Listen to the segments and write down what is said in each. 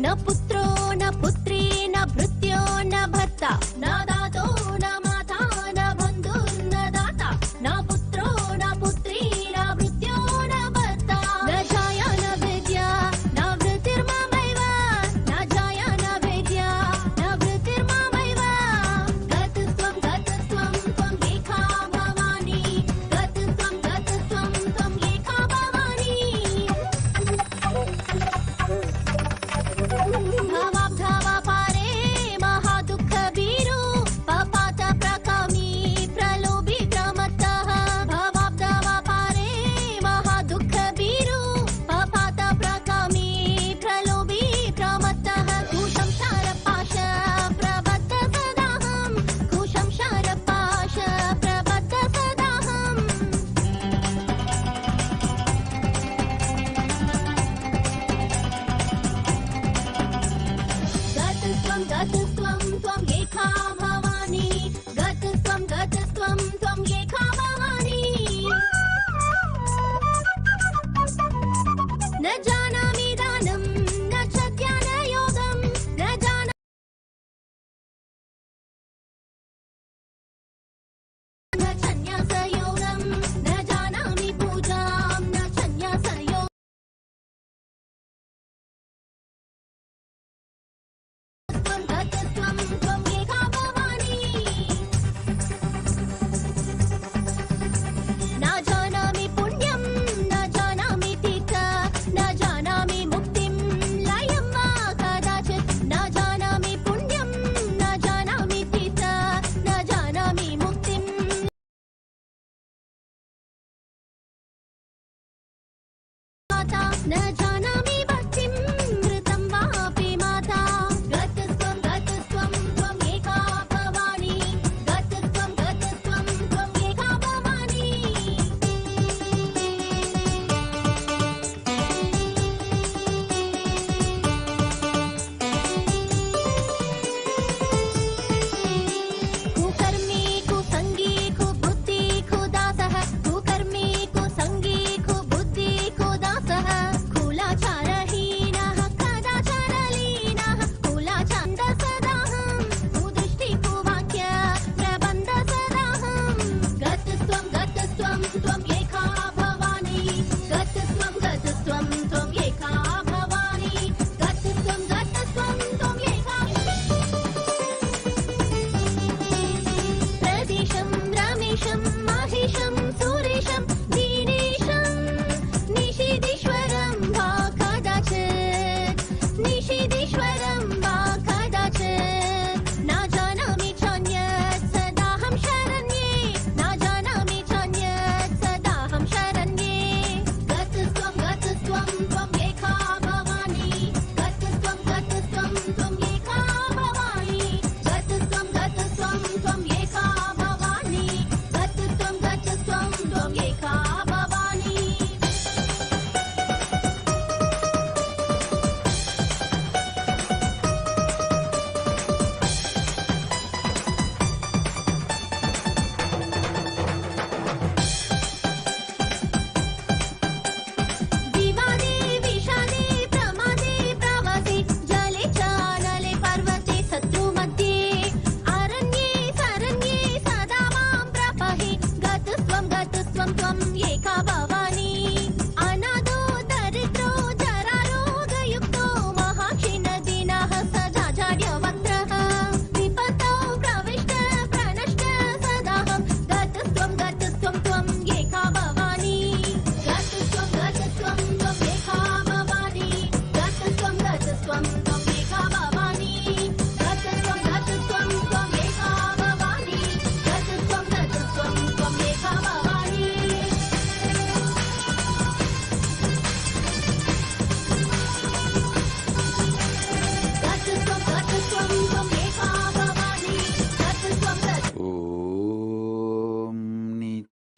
न पुत्रो न पुत्री न भृत्यो न भर्ता न दातो न माता न बन्धुर्न दाता न पुत्रो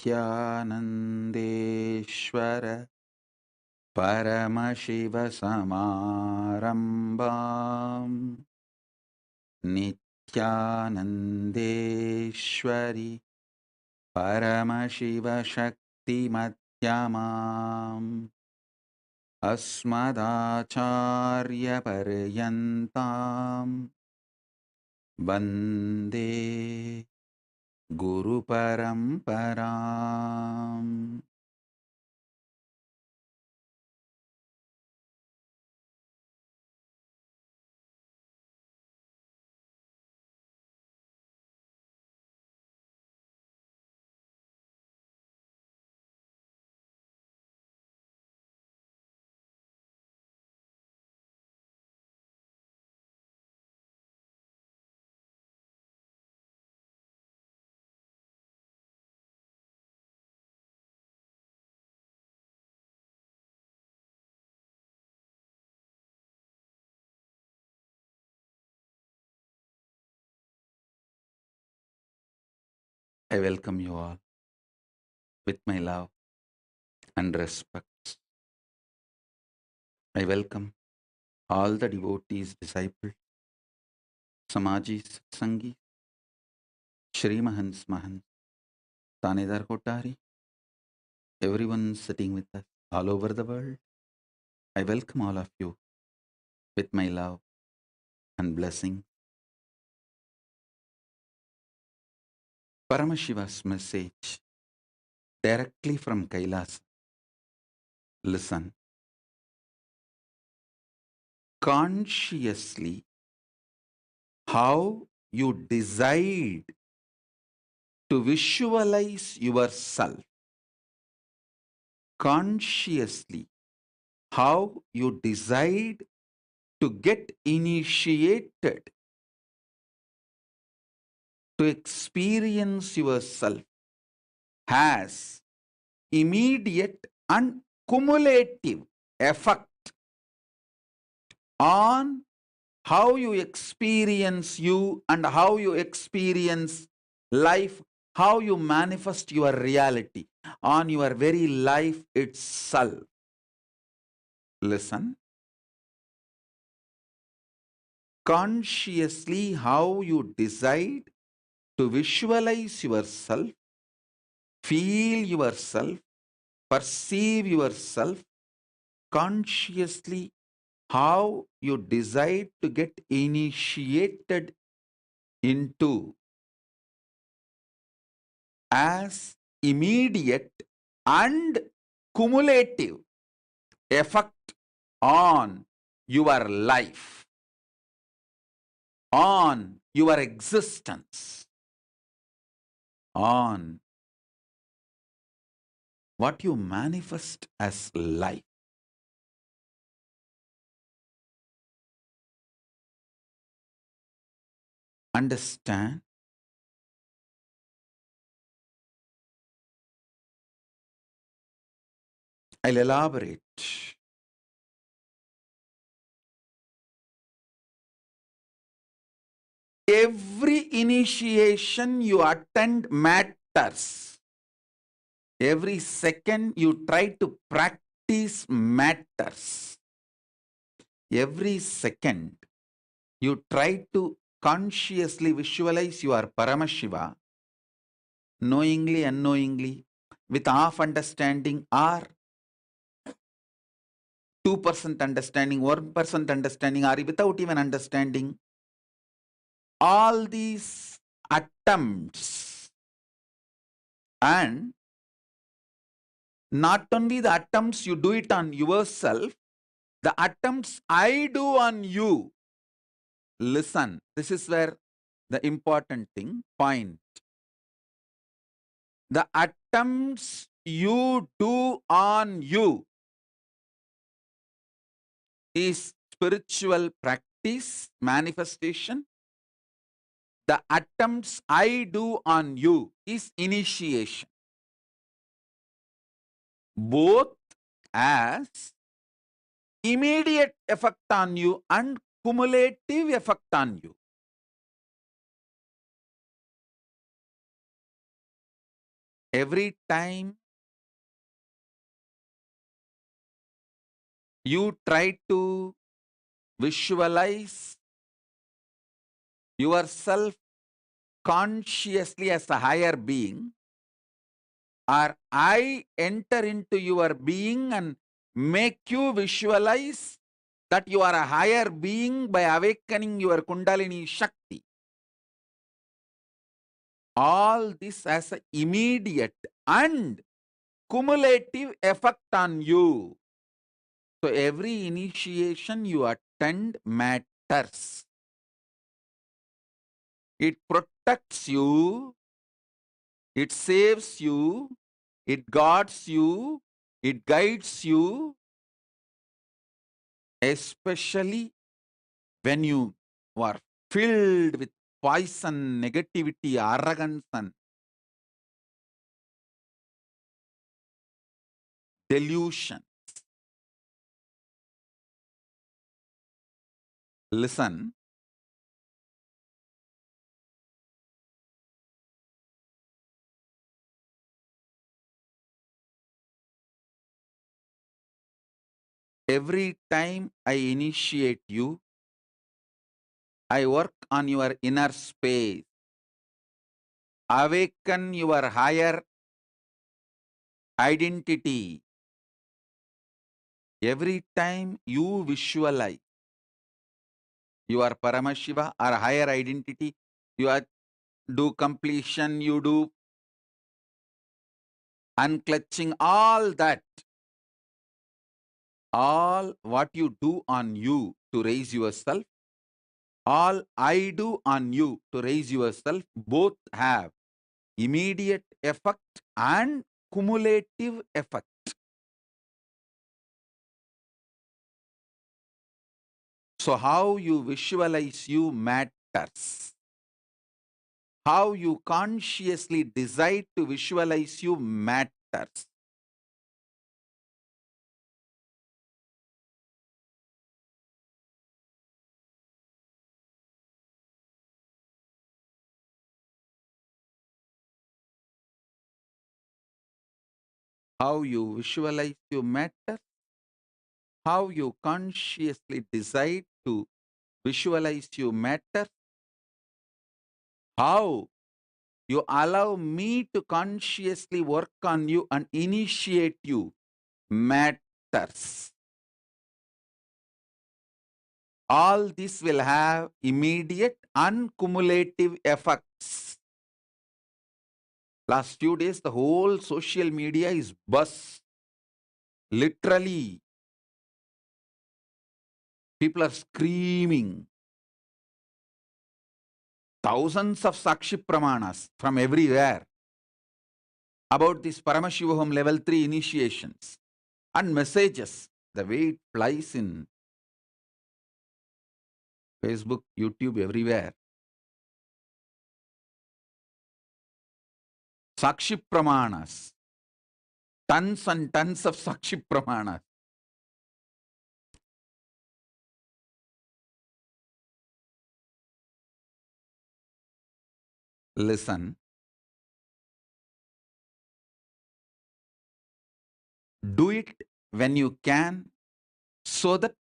Nithyanandeshwara Paramashivoham Nithyanandeshwari Paramashivoshaktimadhyamam Asmadacharya Paryantam Bande Guru Paramparam. I welcome you all with my love and respect. I welcome all the devotees, disciples, Samajis, Satsangis, Shri Mahans, Mahans, Tanedar Kotari, everyone sitting with us all over the world. I welcome all of you with my love and blessing. Paramashiva's message directly from Kailasa. Listen. Consciously, how you decide to visualize yourself. Consciously, how you decide to get initiated to experience yourself has immediate and cumulative effect on how you experience you and how you experience life, how you manifest your reality on your very life itself. Listen. Consciously, how you decide to visualize yourself, feel yourself, perceive yourself, consciously, how you decide to get initiated into as immediate and cumulative effect on your life, on your existence, on what you manifest as life. Understand? I'll elaborate. Every initiation you attend matters. Every second you try to practice matters. Every second you try to consciously visualize your Paramashiva, knowingly, unknowingly, with half understanding or 2% understanding, 1% understanding, or without even understanding. All these attempts, and not only the attempts you do it on yourself, the attempts I do on you. Listen, this is where the important thing, point. The attempts you do on you is spiritual practice, manifestation. The attempts I do on you is initiation. Both as immediate effect on you and cumulative effect on you. every time you try to visualize yourself consciously as a higher being, or I enter into your being and make you visualize that you are a higher being by awakening your Kundalini Shakti. All this has an immediate and cumulative effect on you. So every initiation you attend matters. It protects you, it saves you, it guards you, it guides you, especially when you are filled with poison, negativity, arrogance, and delusion. Listen, every time I initiate you, I work on your inner space, awaken your higher identity. Every time you visualize your Paramashiva or higher identity, you do completion, you do unclutching, all that, all what you do on you to raise yourself, all I do on you to raise yourself, both have immediate effect and cumulative effect. So how you visualize you matters. How you consciously decide to visualize you matters. How you visualize you matters. How you consciously decide to visualize you matters. How you allow me to consciously work on you and initiate you matters. All this will have immediate and cumulative effects. Last few days, the whole social media is buzz. Literally, people are screaming. Thousands of Sakshi Pramanas from everywhere about this Paramashivoham level 3 initiations and messages. The way it flies in Facebook, YouTube, everywhere. Sakshi Pramanas. Tons and tons of Sakshi Pramanas. Listen. Do it when you can so that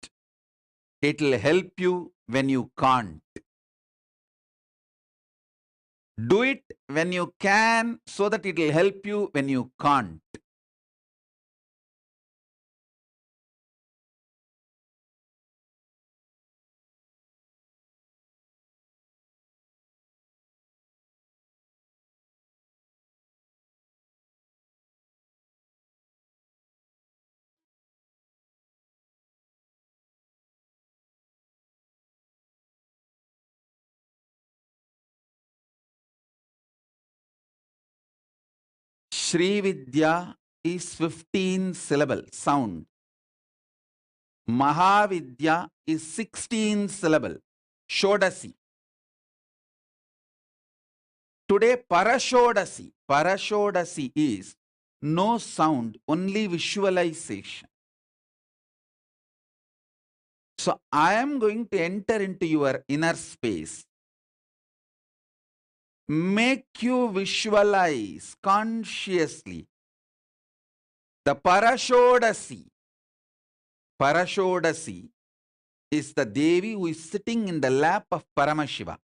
it will help you when you can't. Do it when you can so that it will help you when you can't. Shri Vidya is 15 syllable sound. Mahavidya is 16 syllable. Shodasi. Today Parashodasi. Parashodasi is no sound, only visualization. So I am going to enter into your inner space. make you visualize consciously the Parashodasi. Parashodasi is the Devi who is sitting in the lap of Paramashiva.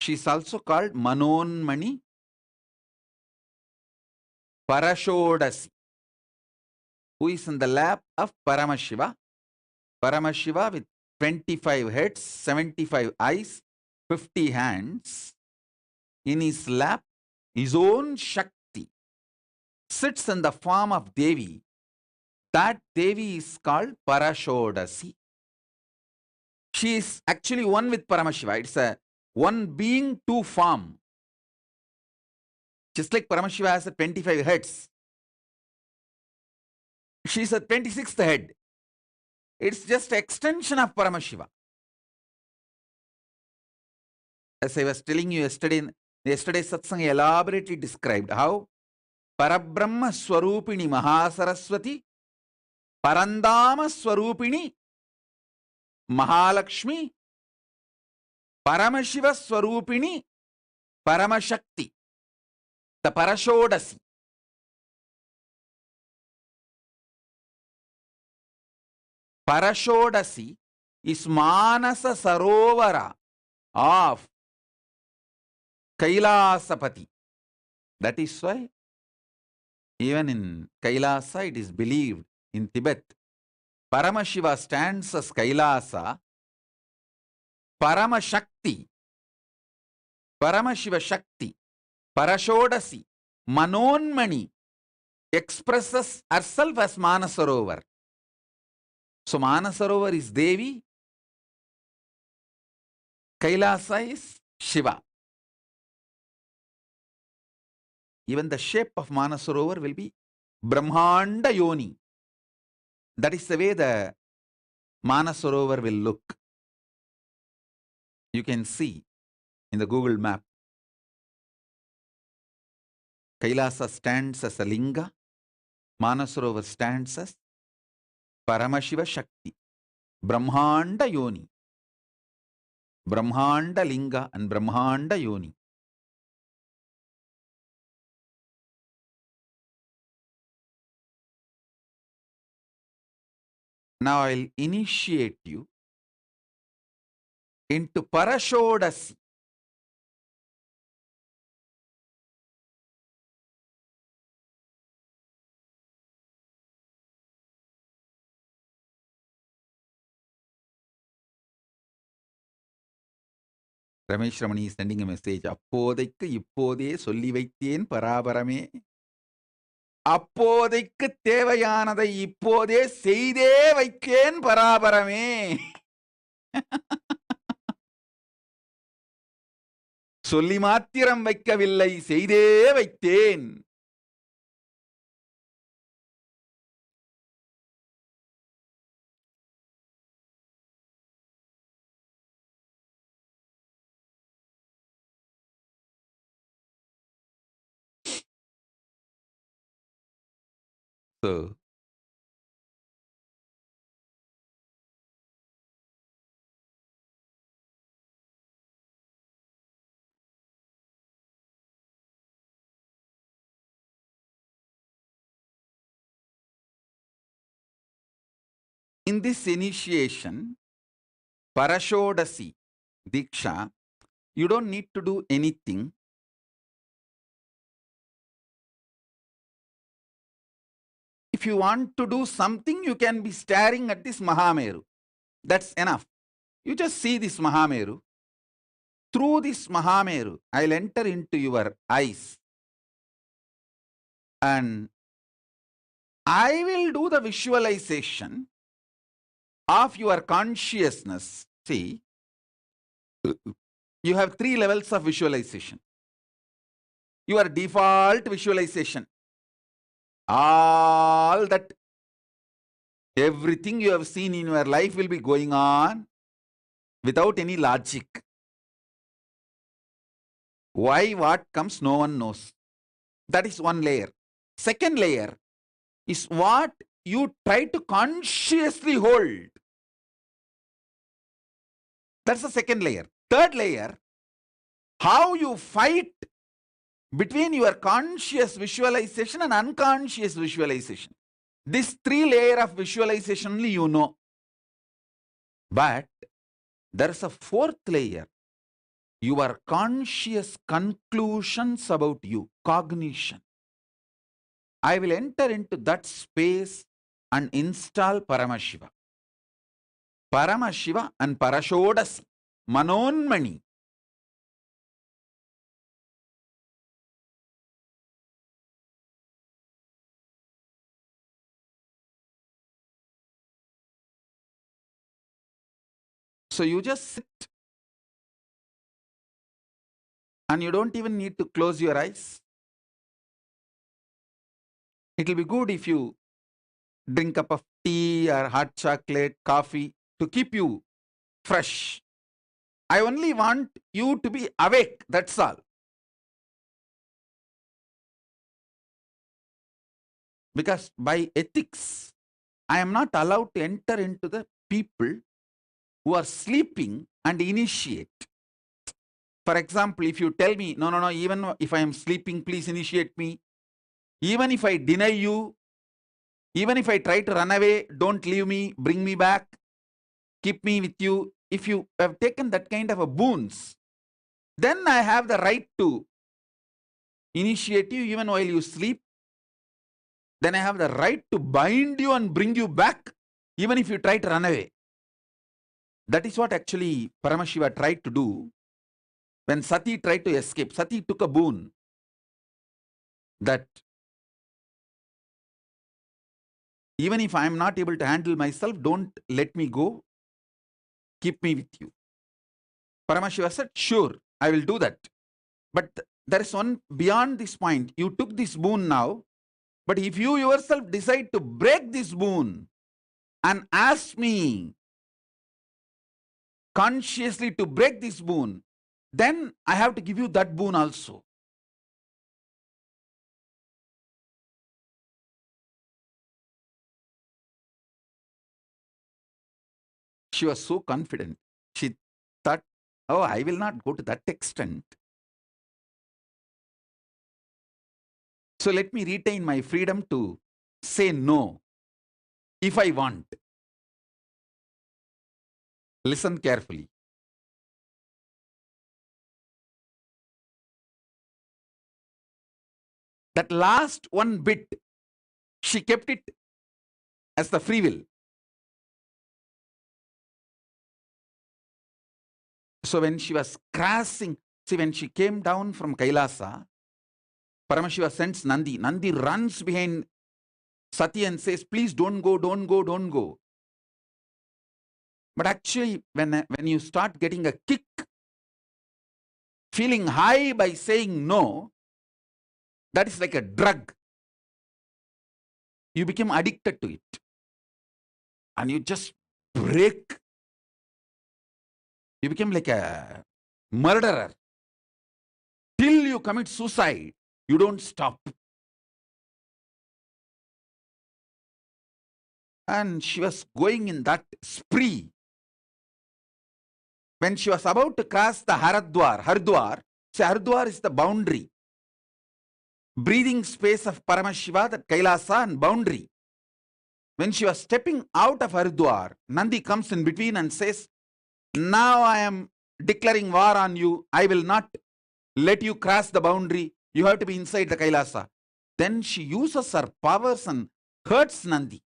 She is also called Manonmani Parashodasi, who is in the lap of Paramashiva. Paramashiva with 25 heads, 75 eyes, 50 hands. In his lap, his own Shakti sits in the form of Devi. That Devi is called Parashodasi. She is actually one with Paramashiva. It's a one being, two form. Just like Paramashiva has a 25 heads, she is a 26th head. It's just extension of Paramashiva. As I was telling you yesterday's Satsang elaborately described how Parabrahma Swarupini Mahasaraswati, Parandama Swarupini Mahalakshmi, Paramashiva Swarupini Paramashakti, the Parashodasi. Parashodasi is Manasa Sarovara of Kailasapati. That is why even in Kailasa it is believed in Tibet, Paramashiva stands as Kailasa, Paramashakti, Paramashiva Shakti, Parashodasi, Manonmani expresses herself as Manasarovar. So Manasarovar is Devi, Kailasa is Shiva. Even the shape of Manasarovar will be Brahmanda Yoni. That is the way the Manasarovar will look. You can see in the Google map. Kailasa stands as a linga. Manasarovar stands as Paramashiva Shakti. Brahmanda Yoni. Brahmanda Linga and Brahmanda Yoni. Now I'll initiate you into Parashodasi. Ramesh Ramani is sending a message. அப்போதைக்கு இப்போதே சொல்லி வைத்தேன் பராபரமே. அப்போதைக்கு தேவையானதை இப்போதே செய்தே வைக்கேன் பராபரமே. சொல்லி மாத்திரம் வைக்கவில்லை, செய்தே வைத்தேன். So, in this initiation, Parashodasi, Diksha, you don't need to do anything. If you want to do something, you can be staring at this Mahameru. That's enough. You just see this Mahameru. Through this Mahameru, I'll enter into your eyes. And I will do the visualization of your consciousness. See, you have 3 levels of visualization. Your default visualization. All that, everything you have seen in your life will be going on without any logic. Why, what comes, no one knows. That is one layer. Second layer is what you try to consciously hold. That's the second layer. Third layer, how you fight between your conscious visualization and unconscious visualization. This 3 layer of visualization only you know. But there's a fourth layer. Your conscious conclusions about you, cognition. I will enter into that space and install Paramashiva. Paramashiva and Parashodasi, Manonmani. So you just sit and you don't even need to close your eyes. It will be good if you drink a cup of tea or hot chocolate, coffee to keep you fresh. I only want you to be awake, that's all. Because by ethics, I am not allowed to enter into the people who are sleeping and initiate. For example, if you tell me, no, even if I am sleeping, please initiate me. Even if I deny you, even if I try to run away, don't leave me, bring me back, keep me with you. If you have taken that kind of a boons, then I have the right to initiate you even while you sleep. Then I have the right to bind you and bring you back, even if you try to run away. That is what actually Paramashiva tried to do when Sati tried to escape. Sati took a boon that even if I am not able to handle myself, don't let me go, keep me with you. Paramashiva said, sure, I will do that. But there is one beyond this point. You took this boon now, but if you yourself decide to break this boon and ask me consciously to break this boon, then I have to give you that boon also. She was so confident. She thought, oh, I will not go to that extent. So let me retain my freedom to say no if I want. Listen carefully. That last one bit, she kept it as the free will. So when she was crashing, see, when she came down from Kailasa, Paramashiva sends Nandi. Nandi runs behind Sati and says, please don't go, don't go, don't go. But actually, when you start getting a kick, feeling high by saying no, that is like a drug. You become addicted to it. And you just break. You become like a murderer. Till you commit suicide, you don't stop. And she was going in that spree. When she was about to cross the Haridwar, see, Haridwar is the boundary. Breathing space of Paramashiva, that Kailasa and boundary. When she was stepping out of Haridwar, Nandi comes in between and says, now I am declaring war on you. I will not let you cross the boundary. You have to be inside the Kailasa. Then she uses her powers and hurts Nandi.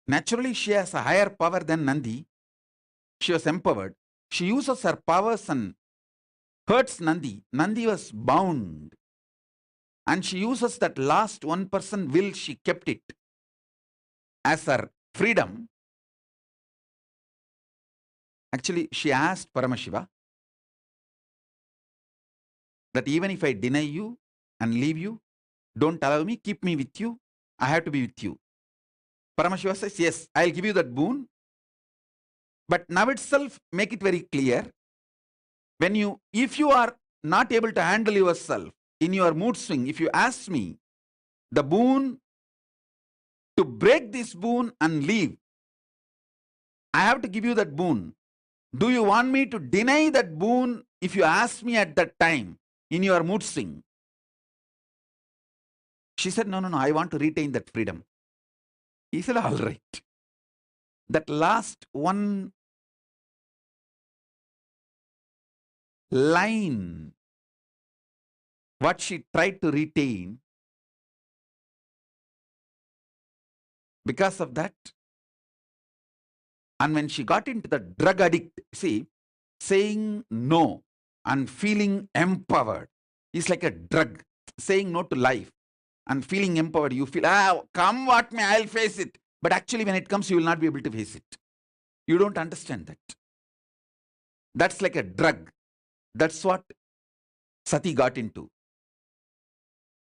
Naturally, she has a higher power than Nandi. She was empowered. She uses her powers and hurts Nandi. Nandi was bound. And she uses that last 1% will, she kept it as her freedom. Actually, she asked Paramashiva that even if I deny you and leave you, don't allow me, keep me with you, I have to be with you. Paramashiva says, yes, I'll give you that boon. But now itself, make it very clear. If you are not able to handle yourself in your mood swing, if you ask me the boon to break this boon and leave, I have to give you that boon. Do you want me to deny that boon if you ask me at that time in your mood swing? She said, no, no, no, I want to retain that freedom. He said, all right. That last one line, what she tried to retain, because of that, and when she got into the drug addict, see, saying no and feeling empowered is like a drug. Saying no to life and feeling empowered, you feel, come what may, I'll face it. But actually, when it comes, you will not be able to face it. You don't understand that. That's like a drug. That's what Sati got into.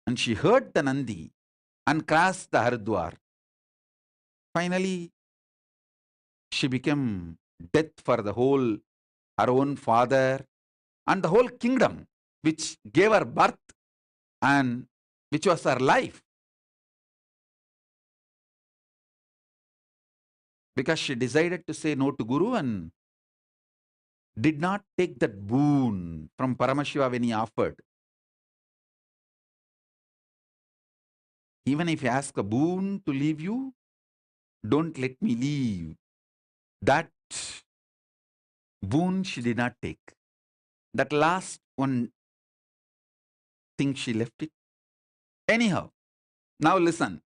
And she heard the Nandi and crossed the Haridwar. Finally, she became death for the whole, her own father and the whole kingdom, which gave her birth and which was her life. Because she decided to say no to Guru and did not take that boon from Paramashiva when he offered. Even if you ask a boon to leave you, don't let me leave. That boon she did not take. That last one thing she left it. Anyhow, now listen.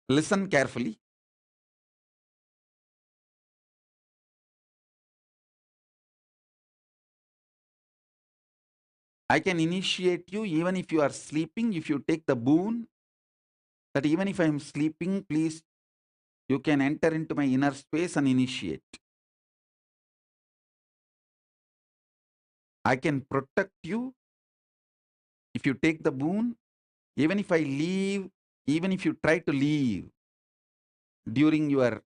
Listen carefully. I can initiate you even if you are sleeping, if you take the boon, that even if I am sleeping, please, you can enter into my inner space and initiate. I can protect you if you take the boon. Even if I leave, even if you try to leave during your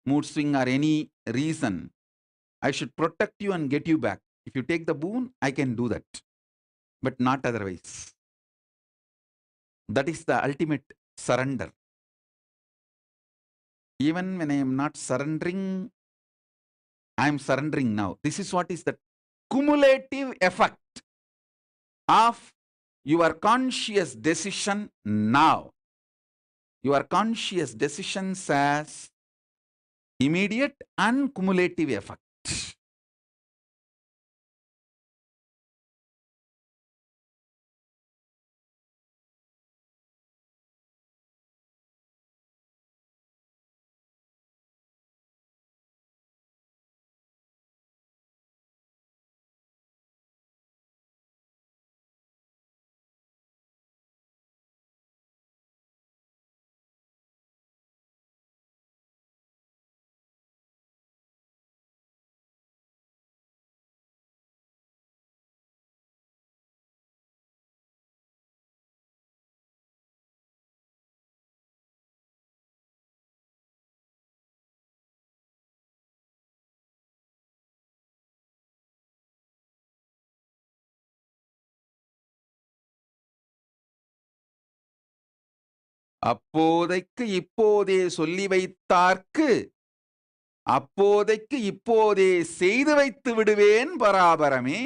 mood swing or any reason, I should protect you and get you back. If you take the boon, I can do that, but not otherwise. That is the ultimate surrender. Even when I am not surrendering, I am surrendering now. This is what is the cumulative effect of your conscious decision now. Your conscious decisions has immediate and cumulative effect. அப்போதைக்கு இப்போதே சொல்லி வைத்தார்க்கு அப்போதைக்கு இப்போதே செய்து வைத்து விடுவேன் பராபரமே.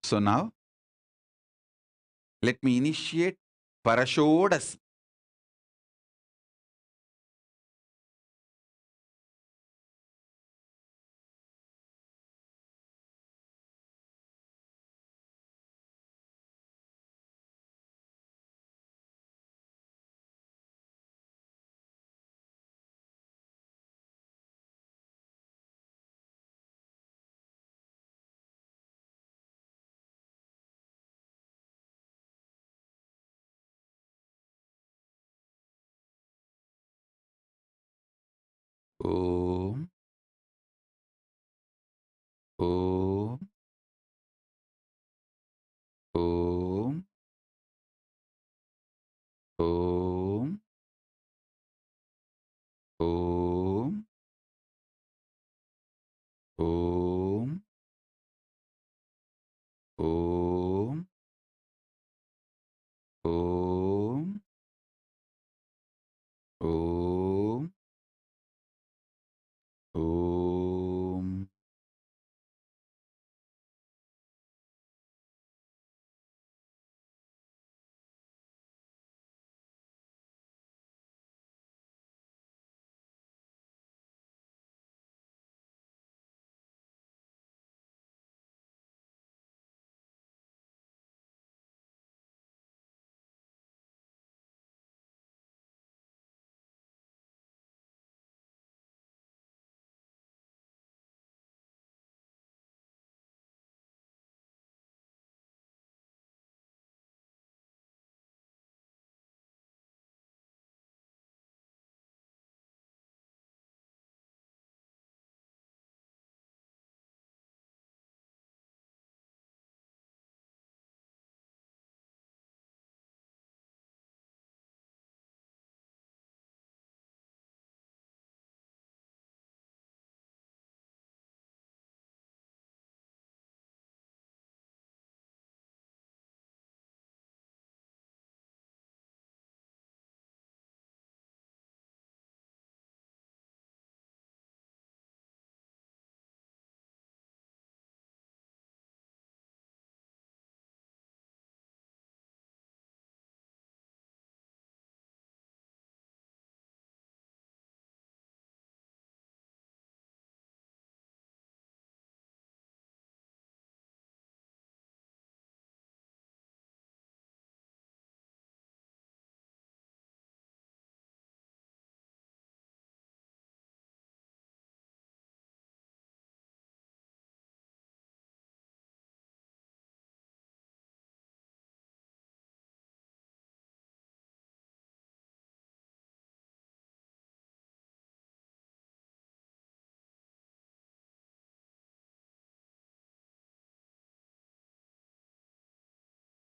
So now, let me initiate Parashodasi. Om, Om, Om, Om, Om, Om, Om. Om. Om. Om.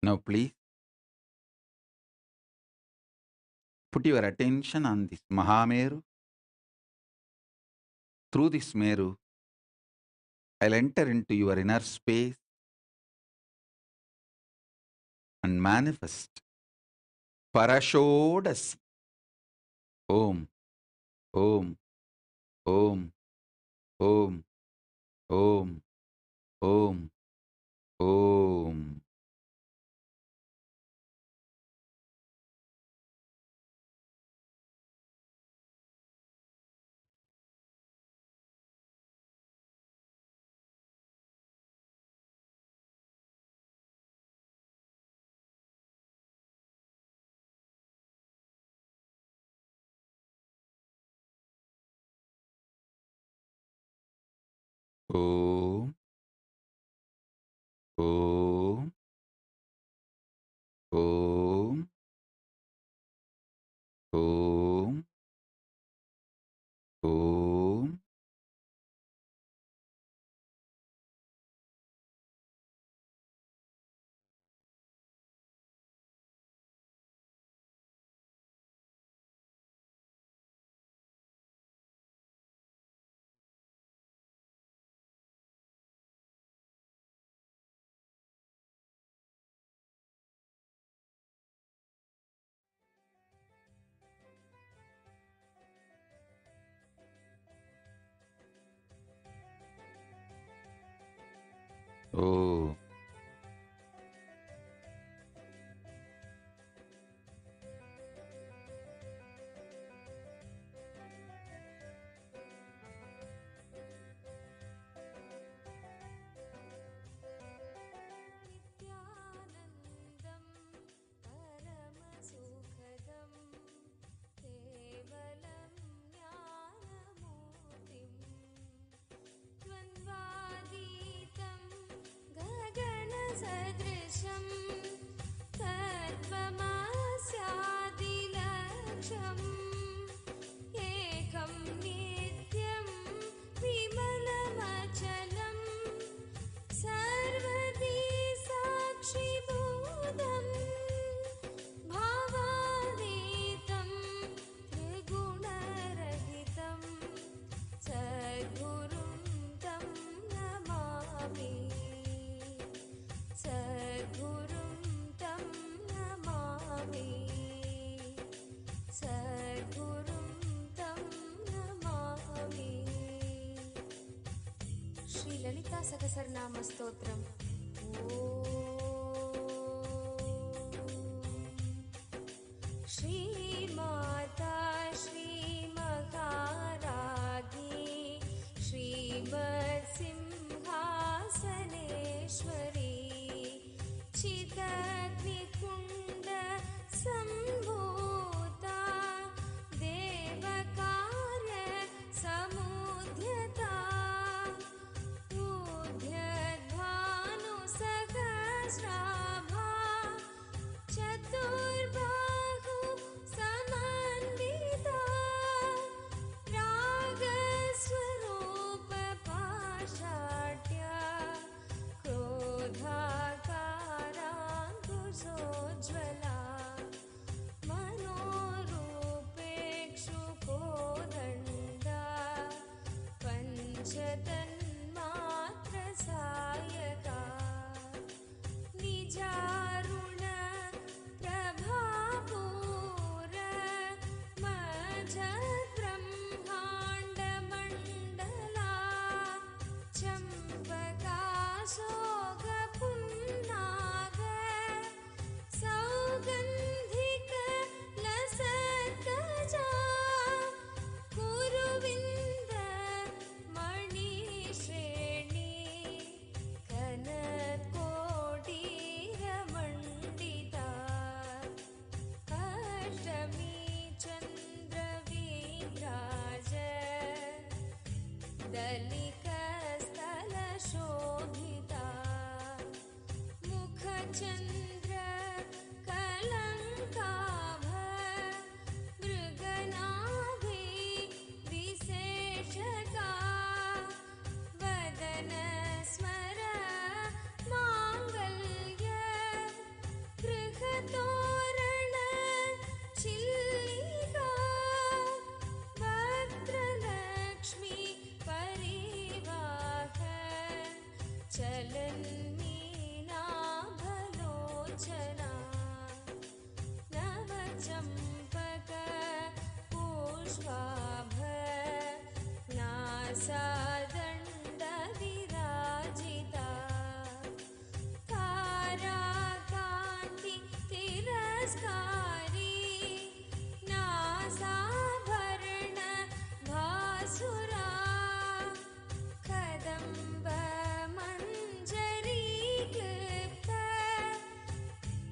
Now please put your attention on this Mahameru. Through this Meru, I'll enter into your inner space and manifest Parashodasi. Om, Om, Om, Om, Om, Om, Om. Om, Om, Om, Om, Om. Oh. नित्यानन्दं परमसुखदं केवलं ज्ञानमूर्तिं द्वन्द्वातीतं गगनसदृशं तत्त्वमस्यादिलक्ष्यम् एकं नित्यं विमलमचलं सर्वदी साक्षिभूतं भावातीतं त्रिगुणरहितं सद्गुरुं तं नमामि सद्गुरुं श्री ललिता सहस्रनाम स्तोत्रम। श्री माता श्री महारागी श्रीमत्सिंहासनेश्वरी चिदग्निकुण्ड सम्भूता देवकार्य समुद्यता ऊर्ध्वभानुसहस्राभा चतुर्बाहु समन्विता रागस्वरूप पाषाढ्या क्रोधाकाराङ्कुशोज्ज्वला मनोरूपेक्षुकोदण्डा पञ्चतन्मात्रसायका निजारुण प्रभापूर मझब्रह्माण्डमण्डला चम्पकाशोकपुन्नाग सौगन्धिक लसत्कजा कुरुविन्द मणिश्रेणी कनत्कोटीरमण्डिता अष्टमी चन्द्रविभ्राज दलिकस्थलशोभिता मुखचन्द्र कलङ्काभ मृगनाभि विशेषका वदन स्मर माङ्गल्य गृहतोरण चिल्लिका वक्त्रलक्ष्मी परिवाह चलन्मीनाभलोचना नवचम्पक पुष्पाभ नासादण्डविराजिता ताराकान्ति तिरस्कारी नासाभरण भासुरा कदम्ब मञ्जरीक्लिप्त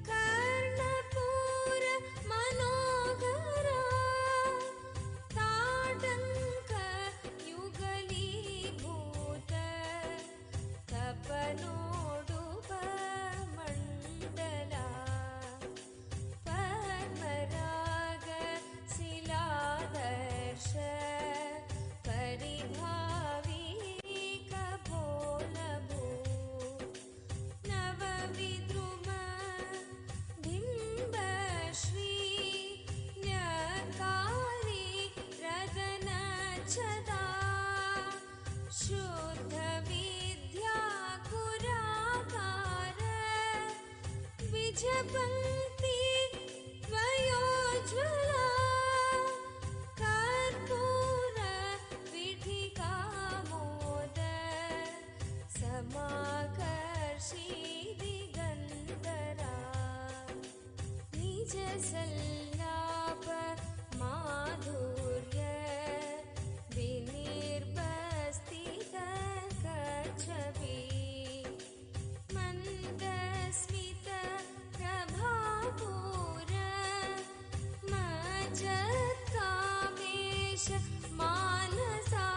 कर्णपूर मनोहरा ताटङ्क युगलीभूत तपनोडुपमण्डला पद्मराग शिलादर्श परिभावी कपोलभू नवविद्रुम बिम्बश्री न्यकारी रदनच्छदा शुद्ध विद्या कुराकार विजपङ्क्ति वयोज्ज्वला कर्पूर विठिकामोद समाकर्षि दिगन्धरा निज सल्लाप माधुर्य विनिर्बस्तित कच्छपि मन्दस्मित प्रभापूर मज्जत्कामेश मानसा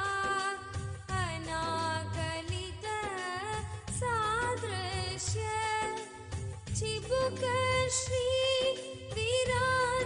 अनाकलित सादृश्य चिबुक श्री विराज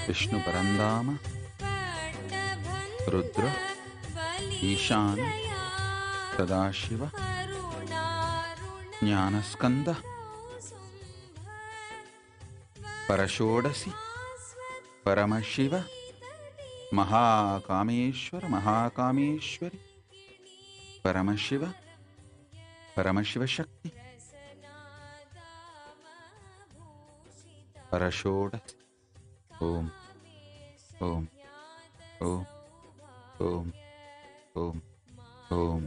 ವಿಷ್ಣು ಪರಂಧಾಮ ರುದ್ರ ಈಶಾನ ಸದಾಶಿವ ಜ್ಞಾನಸ್ಕಂದ ಪರಷೋಡಸಿ ಪರಮಶಿವ ಮಹಾಕಾಮೇಶ್ವರ ಮಹಾಕಾಮೇಶ್ವರಿ ಪರಮಶಿವ ಪರಮಶಿವಶಕ್ತಿ ಪರಷೋಡಸಿ. ಓಂ ಓಂ ಓಂ ಓಂ ಓಂ ಓಂ.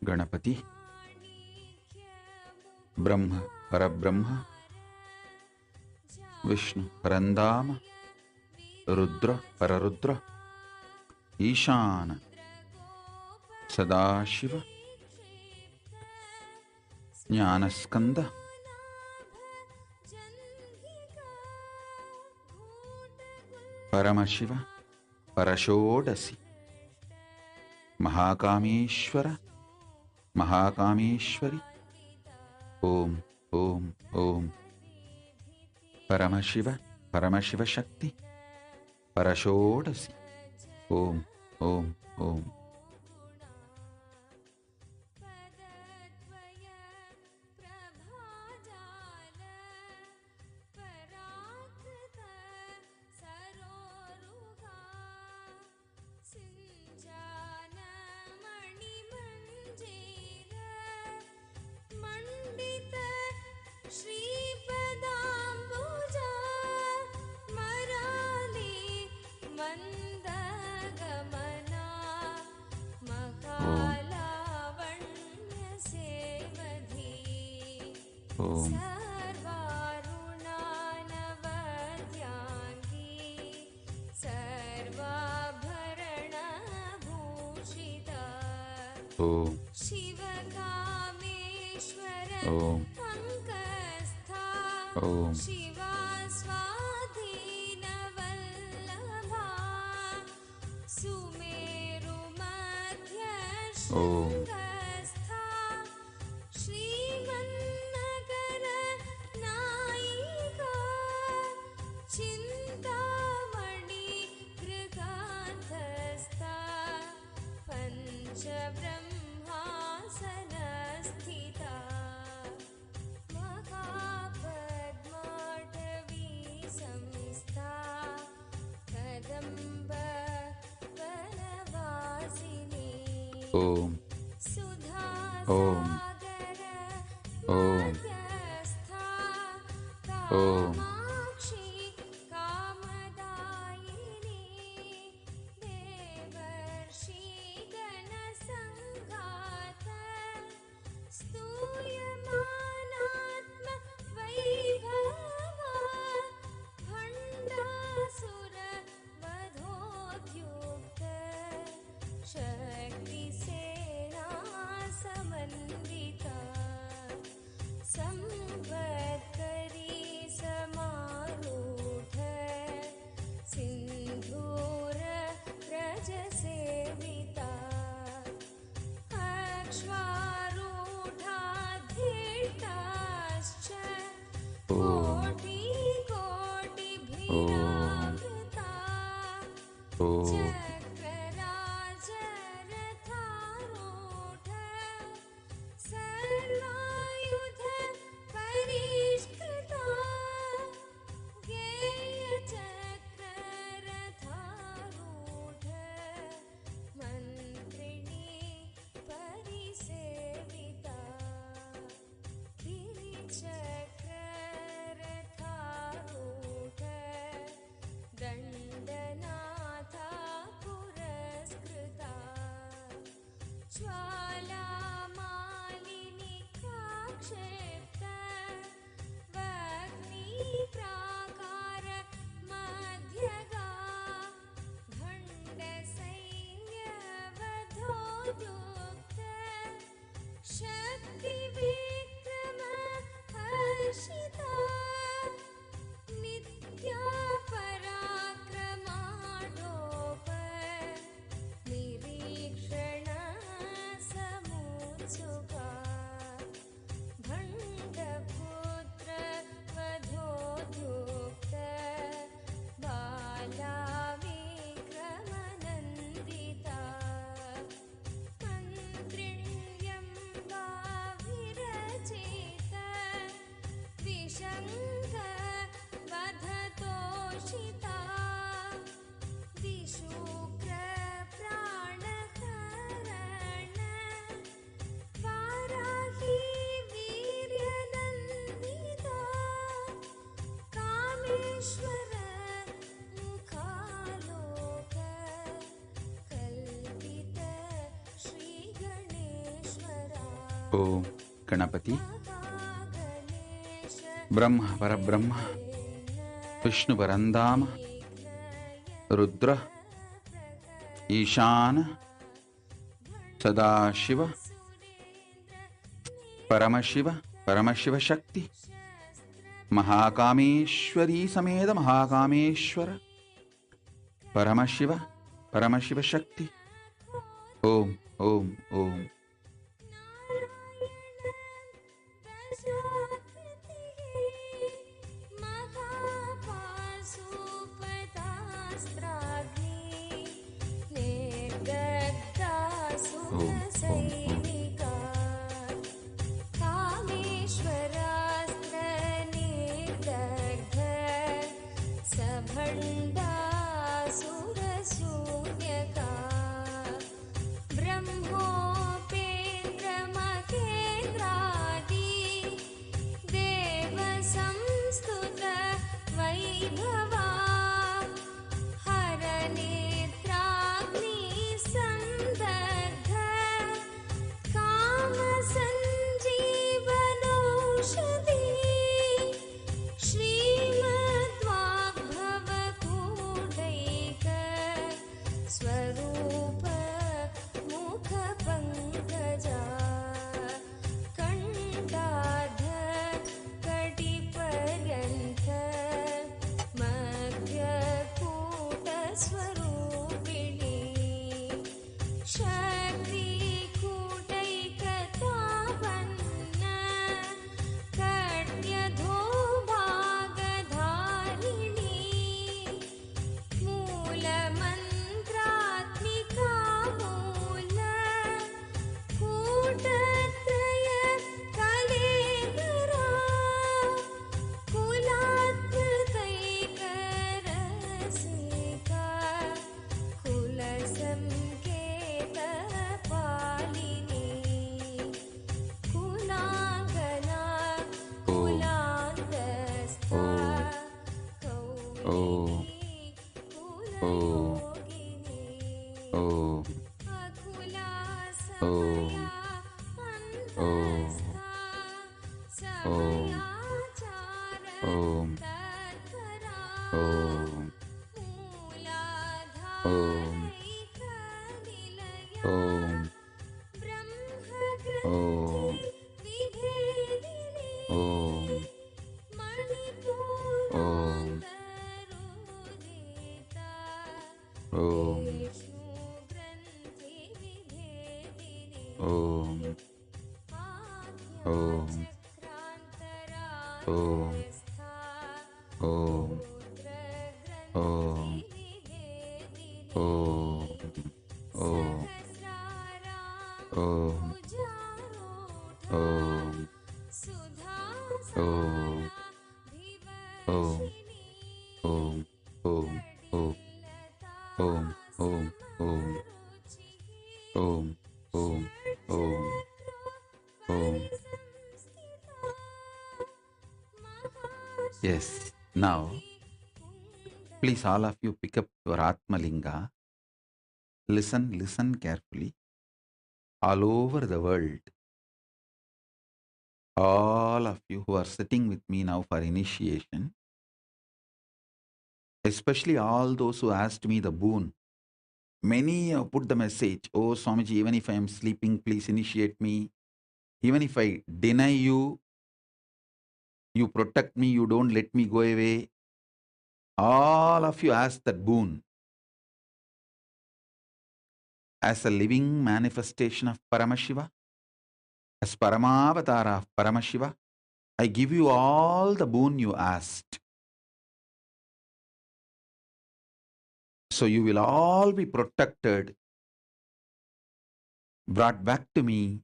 ಗಣಪತಿ ಬ್ರಹ್ಮ ಪರಬ್ರಹ್ಮ ವಿಷ್ಣು ಪರಂಧಾಮ ರುದ್ರ ಪರರುದ್ರ ಈಶಾನ ಸದಾಶಿವ ಜ್ಞಾನಸ್ಕಂದ ಪರಮಶಿವ ಪರಷೋಡಸಿ ಮಹಾಕಾಮೇಶ್ವರ ಮಹಾಕಾಮೇಶ್ವರಿ. ಓಂ ಓಂ ಓಂ. ಪರಮಶಿವ ಪರಮಶಿವಶಕ್ತಿ ಪರಷೋಡಸಿ. ಓಂ ಓಂ ಓಂ. ಓಂ ಓಂ ಓಂ ಓಂ ಓಂ ಓಂ ಓಂ ಓಂ ಓಂ. मुखालोक कल्पित Shri गणेश्वरा Om Ganapati, Mahaganesh Brahma Parabrahma, Vishnu Parandama, Rudra, Ishana, Sadashiva, Paramashiva, Paramashiva Shakti, Mahakameshwari Sameda Mahakameshwara, Paramashiva, Paramashiva Shakti. Om, Om, Om. Yes, now please all of you pick up your Atma Linga. Listen carefully. All over the world, all of you who are sitting with me now for initiation, especially all those who asked me the boon. Many have put the message, oh Swamiji, even if I am sleeping, please initiate me. Even if I deny you, you protect me, you don't let me go away. All of you ask that boon. As a living manifestation of Paramashiva, as Paramavatara of Paramashiva, I give you all the boon you asked. So you will all be protected, brought back to me.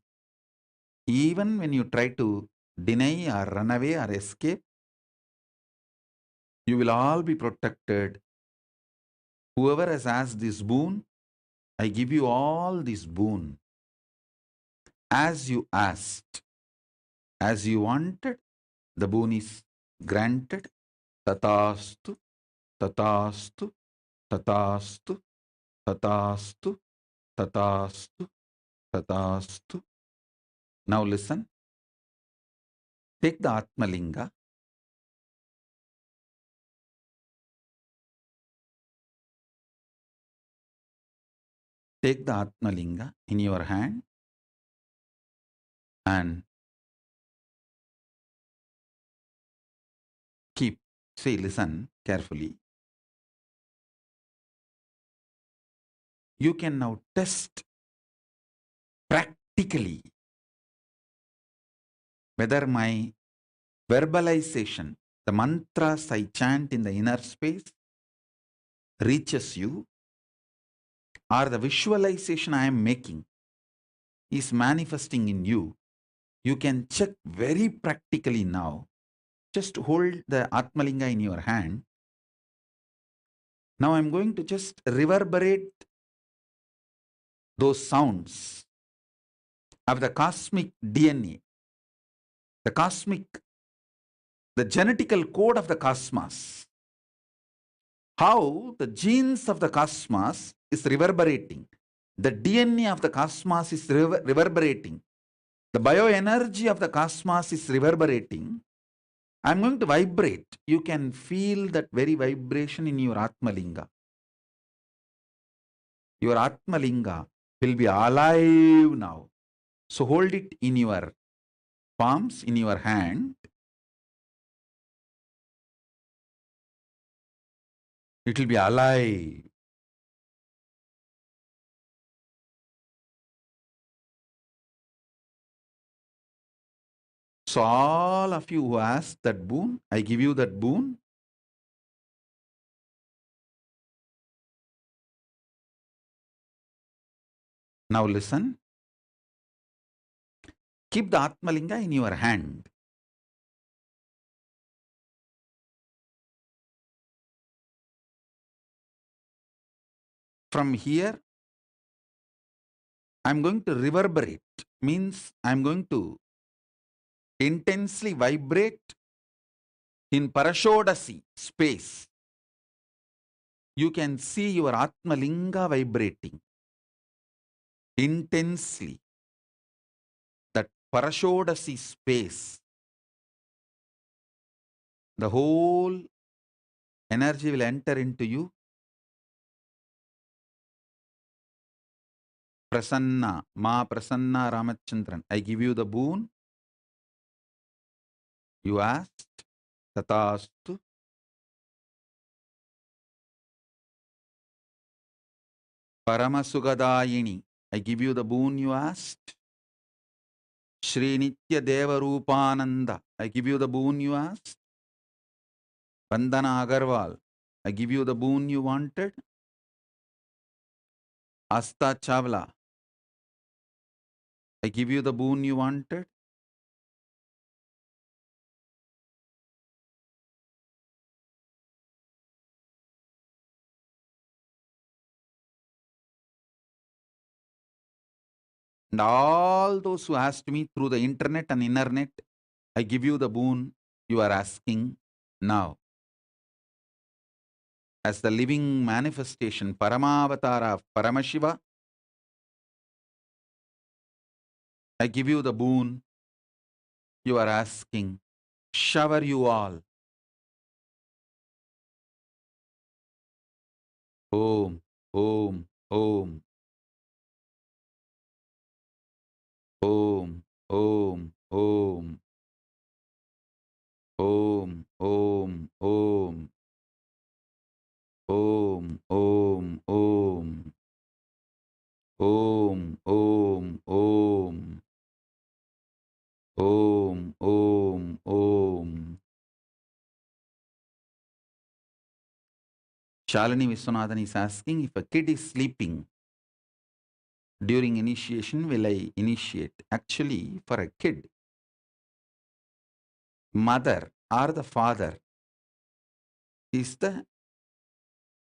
Even when you try to deny or run away or escape, you will all be protected. Whoever has asked this boon, I give you all this boon. As you asked, as you wanted, the boon is granted. Tatastu, tatastu, tatastu, tatastu, tatastu, tatastu. Now listen. Take the Atmalinga. Take the Atmalinga in your hand and keep. Say, listen carefully. You can now test practically whether my verbalization, the mantras I chant in the inner space, reaches you, or the visualization I am making is manifesting in you. You can check very practically now. Just hold the Atmalinga in your hand. Now I'm going to just reverberate those sounds of the cosmic DNA, the cosmic, the genetical code of the cosmos. How the genes of the cosmos is reverberating. The DNA of the cosmos is reverberating. The bioenergy of the cosmos is reverberating. I'm going to vibrate. You can feel that very vibration in your Atmalinga. Your Atmalinga will be alive now. So hold it in your palms, in your hand. It will be alive. So all of you who asked that boon, I give you that boon. Now listen. Keep the Atmalinga in your hand. From here, I'm going to reverberate. Means I'm going to intensely vibrate in Parashodasi space. You can see your Atmalinga vibrating intensely. That Parashodasi space, the whole energy will enter into you. Prasanna, Ma Prasanna Ramachandran, I give you the boon. You asked, Tatastu. Paramasugadayini, I give you the boon you asked. Shri Nitya Deva Rupananda, I give you the boon you asked. Vandana Agarwal, I give you the boon you wanted. Asta Chawla, I give you the boon you wanted. And all those who asked me through the internet and internet, I give you the boon you are asking now. As the living manifestation, Paramavatara of Paramashiva, I give you the boon you are asking. Shower you all. Om, Om, Om, Om, Om, Om, Om, Om, Om, Om, Om, Om, Om, Om, Om, Om, Om, Om. Shalini Viswanathan is asking, if a kid is sleeping during initiation, will I initiate? Actually, for a kid, mother or the father is the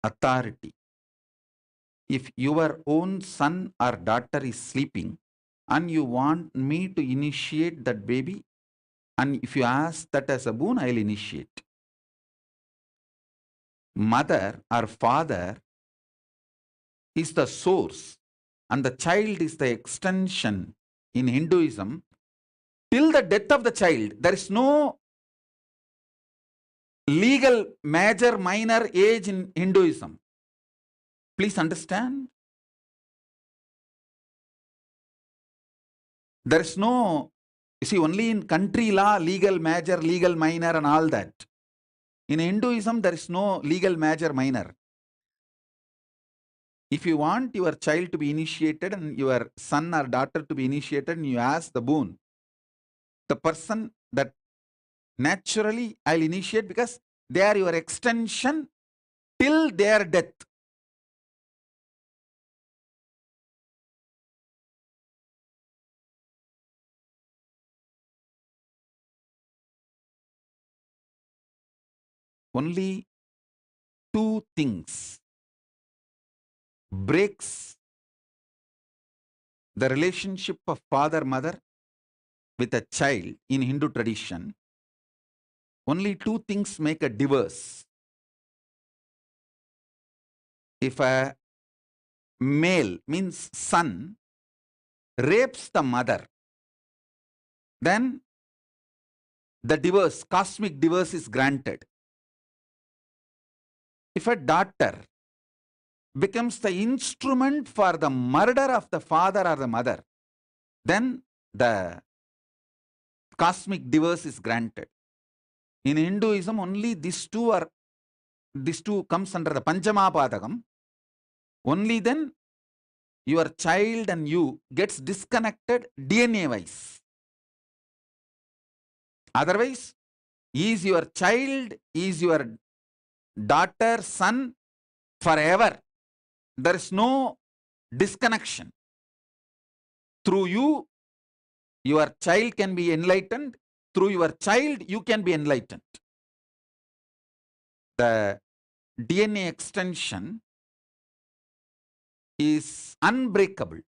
authority. If your own son or daughter is sleeping and you want me to initiate that baby, and if you ask that as a boon, I'll initiate. Mother or father is the source and the child is the extension. In Hinduism, till the death of the child, there is no legal major minor age in Hinduism. Please understand. There is no, you see, only in country law, legal major, legal minor, and all that. In Hinduism, there is no legal major minor. If you want your child to be initiated and your son or daughter to be initiated, and you ask the boon, the person that naturally I'll initiate because they are your extension till their death. Only two things breaks the relationship of father-mother with a child in Hindu tradition. Only two things make a divorce. If a male, means son, rapes the mother, then the divorce, cosmic divorce, is granted. If a daughter becomes the instrument for the murder of the father or the mother, then the cosmic divorce is granted. In Hinduism, only these two comes under the Panchamapadakam. Only then your child and you gets disconnected DNA wise. Otherwise, is your child, is your daughter, son forever. There is no disconnection. Through you, your child can be enlightened. Through your child, you can be enlightened. The DNA extension is unbreakable.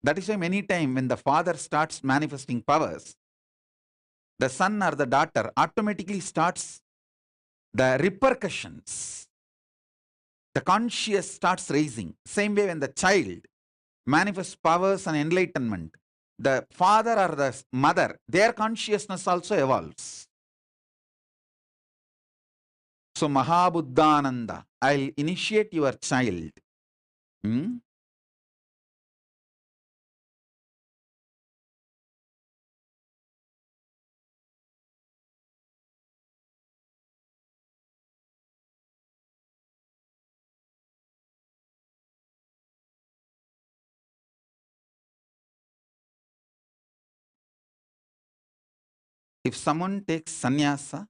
That is why many times when the father starts manifesting powers, the son or the daughter automatically starts the repercussions. The conscious starts raising. Same way when the child manifests powers and enlightenment, the father or the mother, their consciousness also evolves. So Mahabuddhananda, I'll initiate your child. If someone takes sannyasa,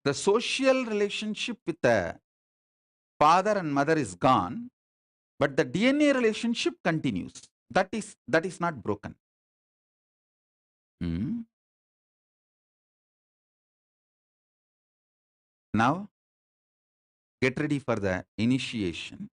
the social relationship with the father and mother is gone, but the DNA relationship continues. That is not broken. Now, get ready for the initiation.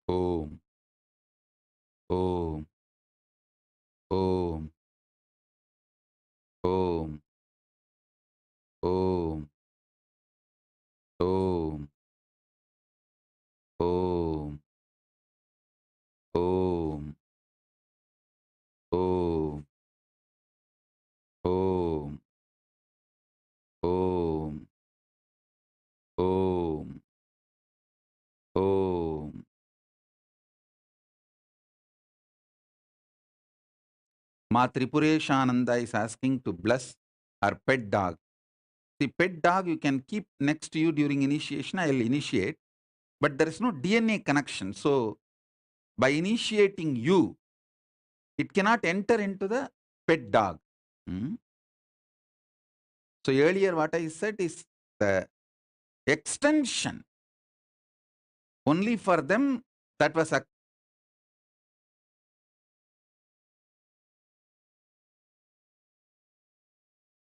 Om, Om, Om, Om, Om, Om, Om, Om, Om, Om, Om, Om, Om. Ma Tripureshananda is asking to bless her pet dog. The pet dog you can keep next to you during initiation. I will initiate, but there is no DNA connection. So, by initiating you, it cannot enter into the pet dog. So, earlier what I said is the extension only for them that was a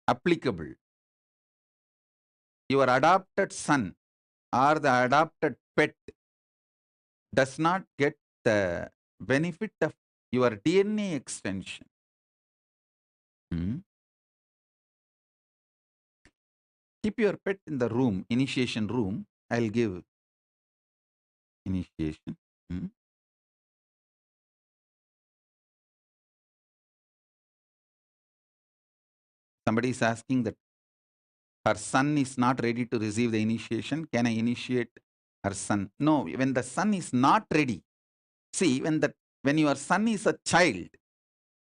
applicable. Your adopted son or the adopted pet does not get the benefit of your DNA extension. Hmm? Keep your pet in the room, initiation room. I'll give initiation. Hmm? Somebody is asking that her son is not ready to receive the initiation. Can I initiate her son? No, when the son is not ready. See, when your son is a child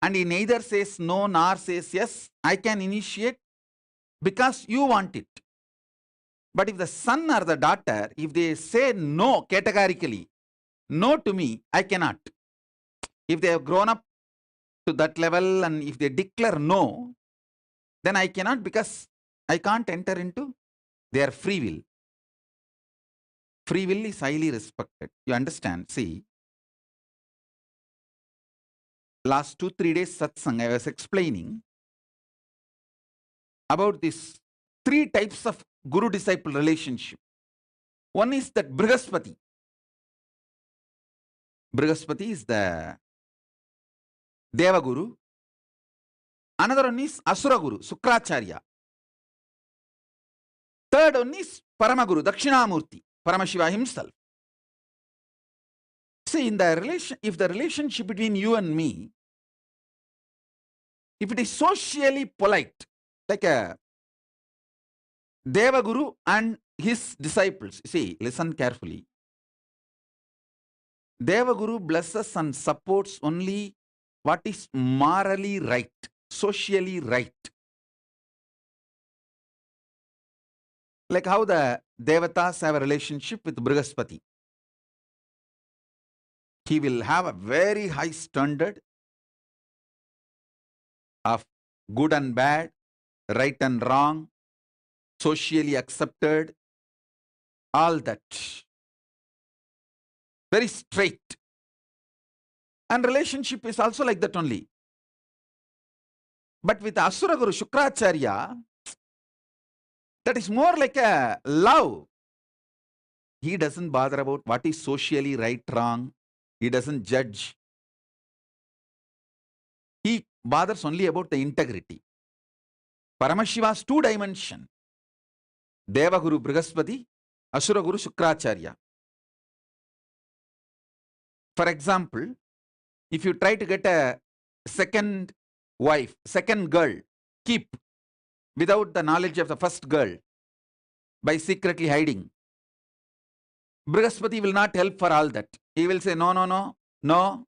and he neither says no nor says yes, I can initiate because you want it. But if the son or the daughter, if they say no categorically, no to me, I cannot. If they have grown up to that level and if they declare no, then I cannot because I can't enter into their free will. Free will is highly respected. You understand? See, last 2-3 days satsang, I was explaining about these 3 types of guru-disciple relationship. One is that Brihaspati. Brihaspati is the Deva Guru. Another one is Asura Guru, Sukracharya. Third one is Paramaguru, Dakshinamurti, Paramashiva himself. See, in the relation, if the relationship between you and me, if it is socially polite, like a Deva Guru and his disciples, see, listen carefully. Deva Guru blesses and supports only what is morally right, socially right. Like how the Devatas have a relationship with Brihaspati. He will have a very high standard of good and bad, right and wrong, socially accepted, all that. Very straight. And relationship is also like that only. But with Asura Guru Shukracharya, that is more like a love. He doesn't bother about what is socially right, wrong. He doesn't judge. He bothers only about the integrity. Paramashiva's 2 dimension. Deva Guru Brihaspati, Asura Guru Shukracharya. For example, if you try to get a second wife, second girl, keep without the knowledge of the first girl, by secretly hiding, Brihaspati will not help for all that. He will say, no, no, no, no.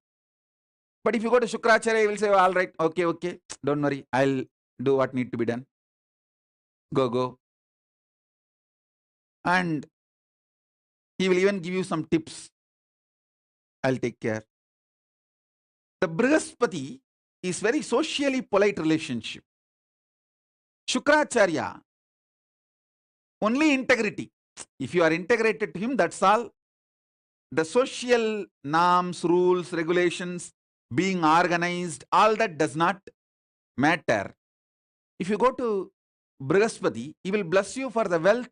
But if you go to Shukracharya, he will say, all right, okay, okay, don't worry, I'll do what need to be done. Go, go. And he will even give you some tips. I'll take care. The Brihaspati is very socially polite relationship. Shukracharya, only integrity. If you are integrated to him, that's all. The social norms, rules, regulations, being organized, all that does not matter. If you go to Brihaspati, he will bless you for the wealth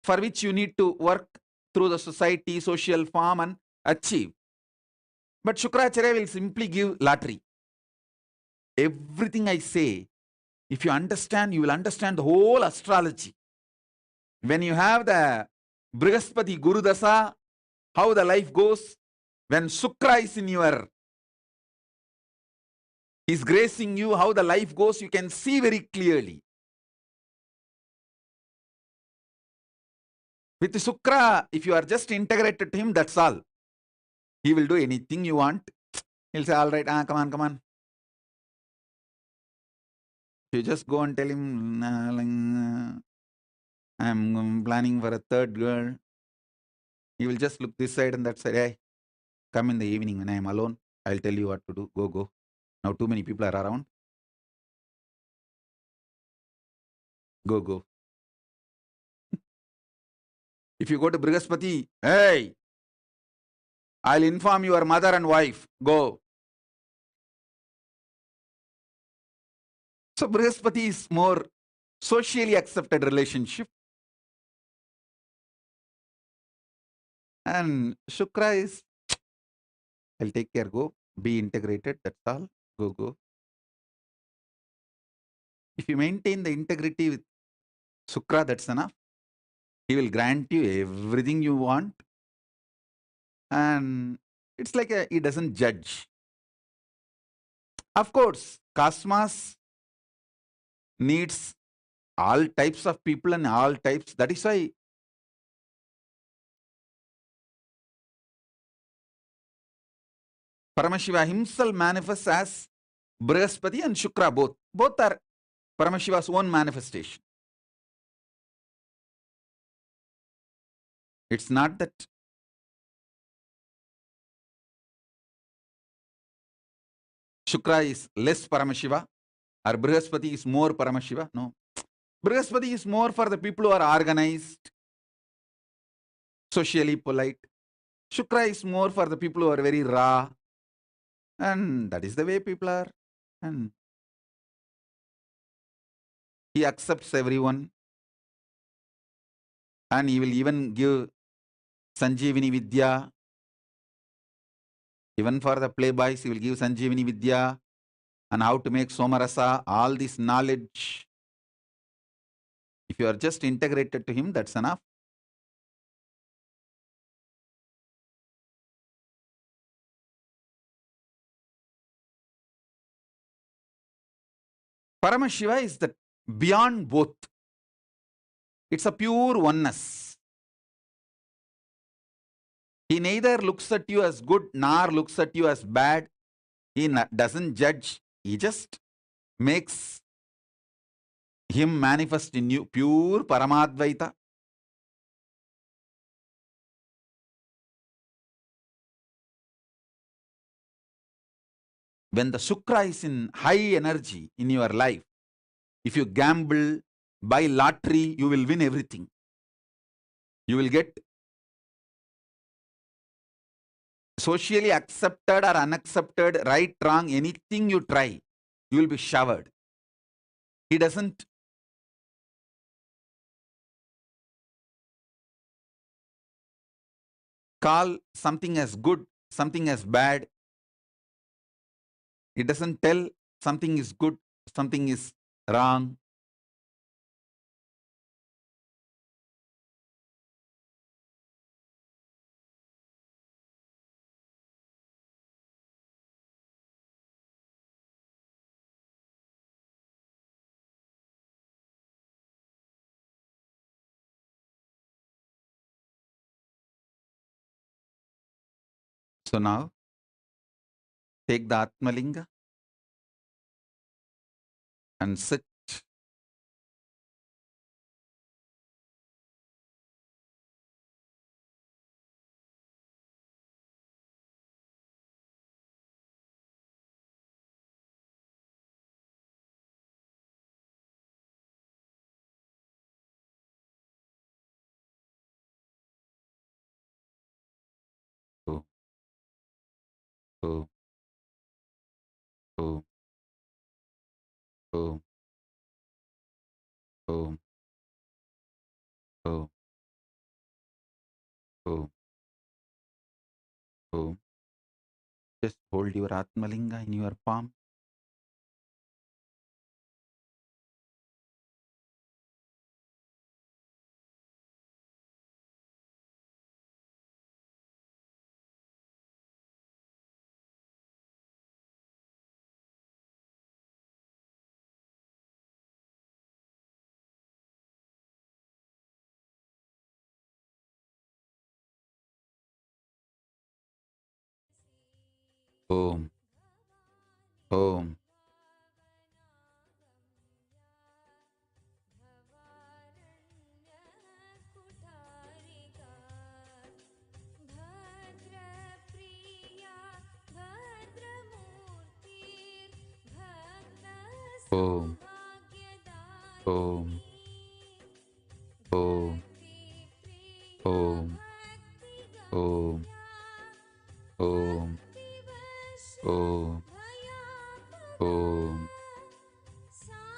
for which you need to work through the society, social form and achieve. But Shukracharya will simply give lottery. Everything I say, if you understand, you will understand the whole astrology. When you have the Brihaspati Guru Dasa, how the life goes, when Shukra is in your, is gracing you, how the life goes, you can see very clearly. With Shukra, if you are just integrated to him, that's all. He will do anything you want. He'll say, all right, come on, come on. You just go and tell him, I'm planning for a third girl. He will just look this side and that side. Hey, come in the evening when I am alone. I'll tell you what to do. Go, go. Now too many people are around. Go, go. If you go to Brihaspati, hey, I'll inform your mother and wife. Go. So Brihaspati is more socially accepted relationship, and Shukra is, I'll take care, go, be integrated, that's all, go. If you maintain the integrity with Shukra, that's enough. He will grant you everything you want, and it's like he doesn't judge. Of course, Cosmos needs all types of people and all types. That is why Paramashiva himself manifests as Brihaspati and Shukra both. Both are Paramashiva's own manifestation. It's not that Shukra is less Paramashiva or Brihaspati is more Paramashiva. No. Brihaspati is more for the people who are organized, socially polite. Shukra is more for the people who are very raw. And that is the way people are. And he accepts everyone. And he will even give Sanjeevani Vidya. Even for the playboys, he will give Sanjeevani Vidya and how to make Somarasa, all this knowledge. If you are just integrated to him, that's enough. Paramashiva is the beyond both. It's a pure oneness. He neither looks at you as good nor looks at you as bad. He doesn't judge. He just makes him manifest in you, pure Paramadvaita. When the Shukra is in high energy in your life, if you gamble, buy lottery, you will win everything. You will get socially accepted or unaccepted, right, wrong, anything you try, you will be showered. He doesn't call something as good, something as bad. He doesn't tell something is good, something is wrong. So now, take the Atmalinga and sit. Oh, oh, oh, oh, oh, oh, oh, oh. Just hold your Atmalinga in your palm. Om, Om, Om, Om, Om, Om, Om, Om, Om, Om,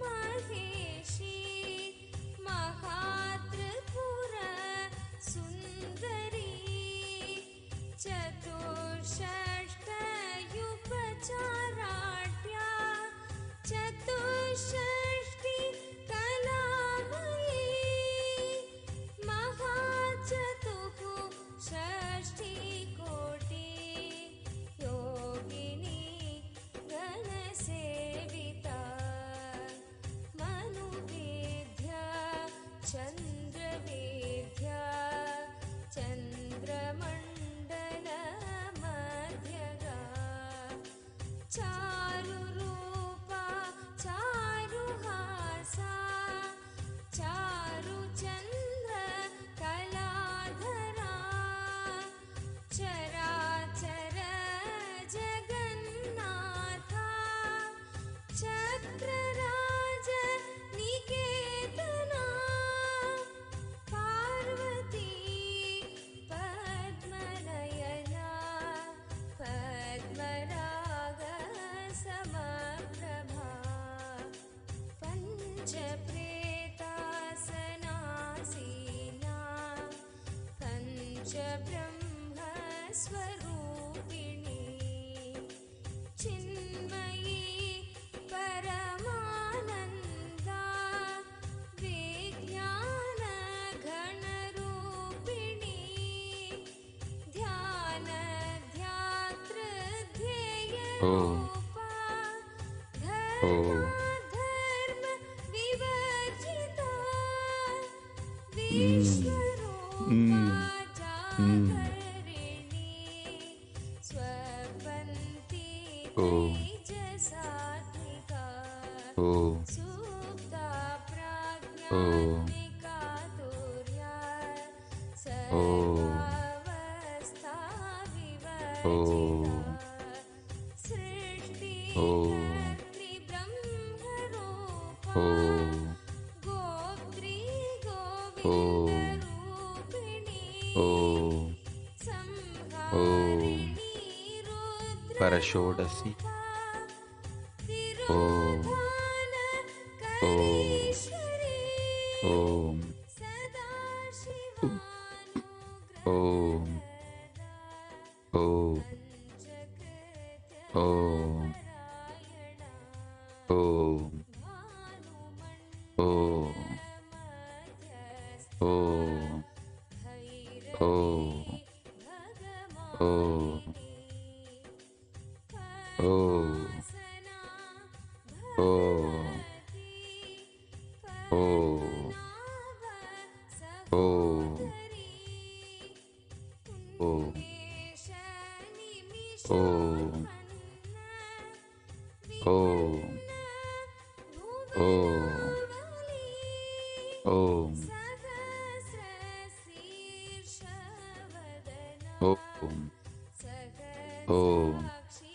महेशी महात्रिपुर सुन्दरी चतुष्षष्टयुपचाराढ्या चतुष्षष्टि कलामयी महाचतुः षष्टिकोटि योगिनी गणसेविता मनुवेद्या चन्द्रवेद्या चन्द्रमण्डलमध्यगा चारुरूपा चारुहासा चारुचन्द्रकलाधरा चराचर जगन्नाथा चक्रराज निकेतना पार्वती पद्मनयना पद्मराग समप्रभा पञ्चप्रेतासनासीना पञ्चब्रह्मस्वरूपिणी चिन्मयी परमानन्दा विज्ञानघनरूपिणी ध्यानध्यातृध्येयरूपा धर्माधर्मविवर्जिता विश्वरूपा जागरिणी स्वपन्ति तेजसात्मिका सुप्ता प्रज्ञात्मिका तुर्या सर्वावस्था विवर्जिता सृष्टिकर्त्री ब्रह्मरूपा गोत्री गोविन्दरूपिणी संहारिणी परषोडशी तिरोधानकरीश्वरी ॐ सदाशिवानुग्रहदा ॐ ॐ पञ्चकृत्यपरायणा ॐ भानुमण्डलमध्यस्था ॐ भैरवी भगमालिनी पद्मासना भगवती पद्मनाभ सहोदरी पुण्येशनिमिषापन्न विघ्नभुवनावली सहस्रशीर्षवदना सहस्राक्षी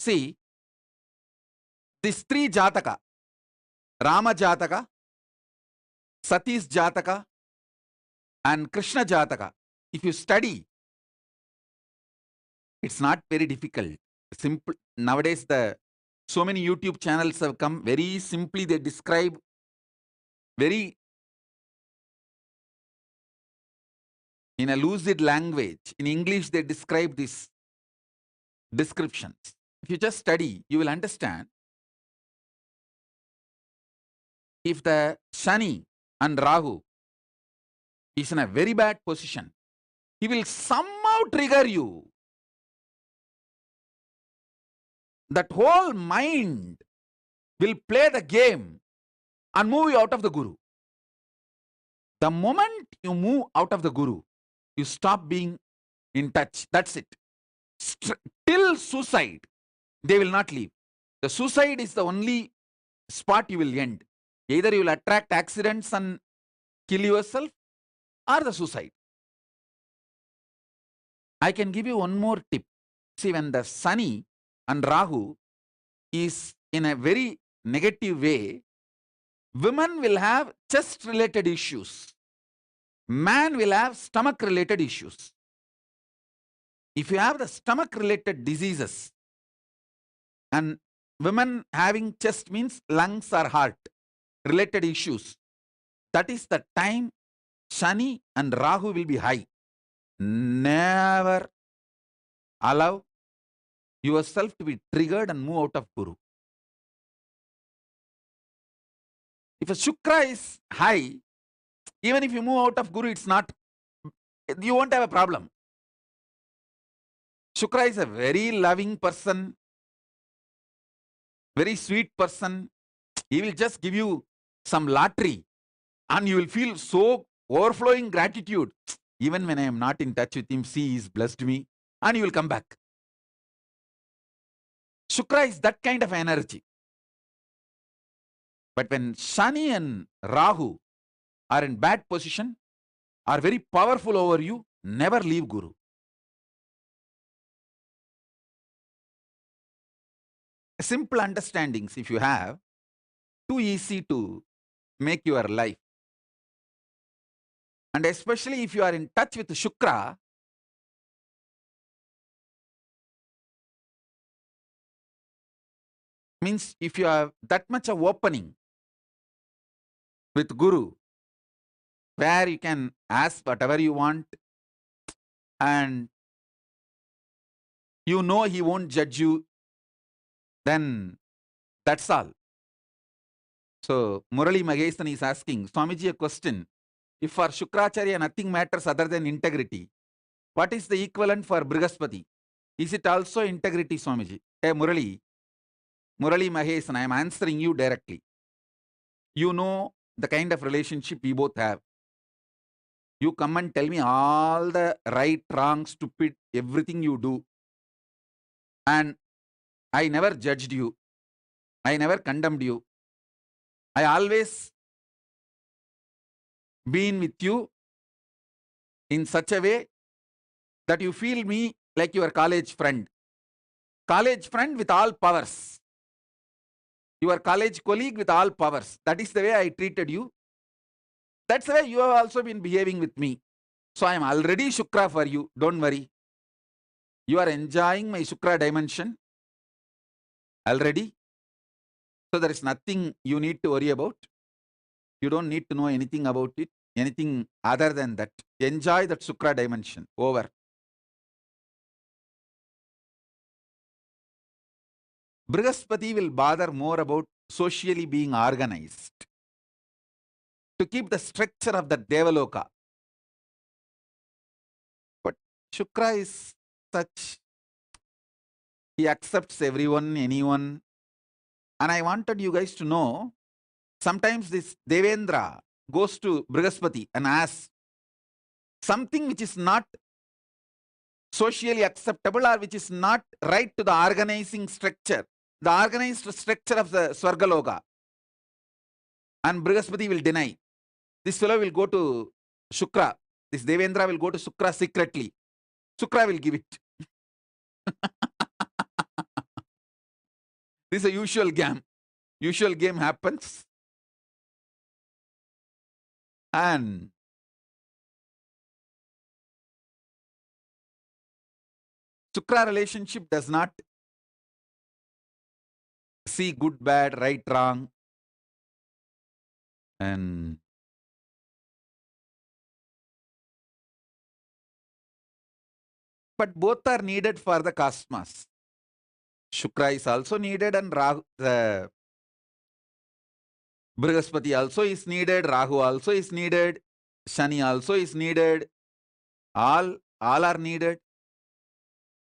See, these three Jataka, Rama Jataka, Sati's Jataka, and Krishna Jataka, if you study, it's not very difficult. Simple. Nowadays, so many YouTube channels have come. Very simply, they describe very in a lucid language. In English, they describe these descriptions. If you just study, you will understand. If the Shani and Rahu is in a very bad position, he will somehow trigger you. That whole mind will play the game and move you out of the Guru. The moment you move out of the Guru, you stop being in touch. That's it. Till suicide, they will not leave. The suicide is the only spot you will end. Either you will attract accidents and kill yourself, or the suicide. I can give you one more tip. See, when the Shani and Rahu is in a very negative way, women will have chest related issues. Man will have stomach related issues. If you have the stomach related diseases, and women having chest means lungs or heart related issues, that is the time Shani and Rahu will be high. Never allow yourself to be triggered and move out of Guru. If a Shukra is high, even if you move out of Guru, you won't have a problem. Shukra is a very loving person, very sweet person. He will just give you some lottery and you will feel so overflowing gratitude. Even when I am not in touch with him, see, he's blessed me, and you will come back. Shukra is that kind of energy. But when Shani and Rahu are in bad position, are very powerful over you, never leave Guru. Simple understandings, if you have, too easy to make your life. And especially if you are in touch with Shukra, means if you have that much of opening with Guru, where you can ask whatever you want, and you know he won't judge you, then that's all. So Murali Magesan is asking Swamiji a question. If for Shukracharya nothing matters other than integrity, what is the equivalent for Brihaspati? Is it also integrity, Swamiji? Hey Murali Mahesan, I am answering you directly. You know the kind of relationship we both have. You come and tell me all the right, wrong, stupid, everything you do. And I never judged you. I never condemned you. I always been with you in such a way that you feel me like your college friend. College friend with all powers. Your college colleague with all powers. That is the way I treated you. That's the way you have also been behaving with me. So I am already Shukra for you. Don't worry. You are enjoying my Shukra dimension already. So there is nothing you need to worry about. You don't need to know anything about it, anything other than that. Enjoy that Shukra dimension. Over. Brihaspati will bother more about socially being organized to keep the structure of the Devaloka. But Shukra is such, he accepts everyone, anyone. And I wanted you guys to know, sometimes this Devendra goes to Brihaspati and asks something which is not socially acceptable or which is not right to the organizing structure, the organized structure of the Swargaloka. And Brihaspati will deny. This fellow will go to Shukra. This Devendra will go to Shukra secretly. Shukra will give it. This is a usual game. Usual game happens. And Shukra relationship does not see good, bad, right, wrong. And but both are needed for the cosmos. Shukra is also needed, and the Brihaspati also is needed, Rahu also is needed, Shani also is needed. All are needed.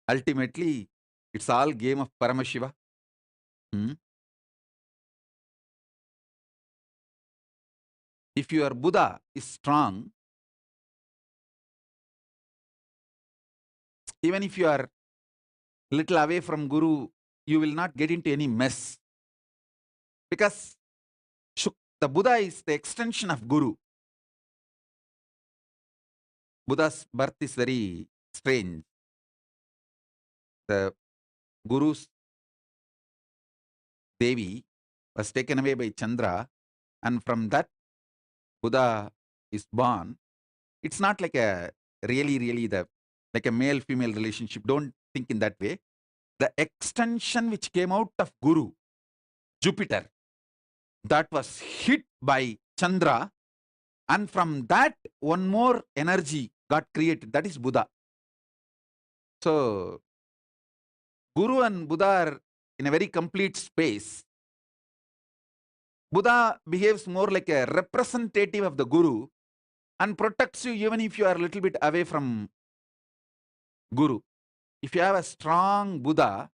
Ultimately, it's all game of Paramashiva. Hmm? If your Buddha is strong, even if you are little away from Guru, you will not get into any mess. Because the Buddha is the extension of Guru. Buddha's birth is very strange. The Guru's Devi was taken away by Chandra, and from that Buddha is born. It's not like a really like a male-female relationship. Don't think in that way. The extension which came out of Guru, Jupiter, that was hit by Chandra, and from that one more energy got created. That is Buddha. So Guru and Buddha are in a very complete space. Buddha behaves more like a representative of the Guru and protects you even if you are a little bit away from Guru. If you have a strong Buddha,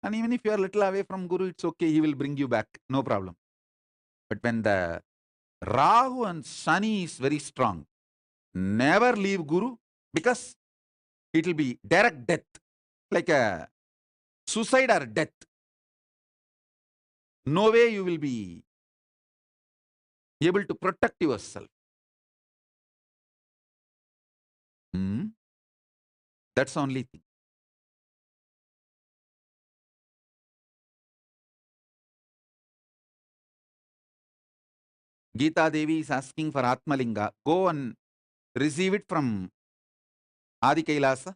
and even if you are a little away from Guru, it's okay, he will bring you back, no problem. But when the Rahu and Shani is very strong, never leave Guru, because it will be direct death, like a suicide or death. No way you will be able to protect yourself. That's the only thing. Geeta Devi is asking for Atmalinga. Go and receive it from Adi Kailasa.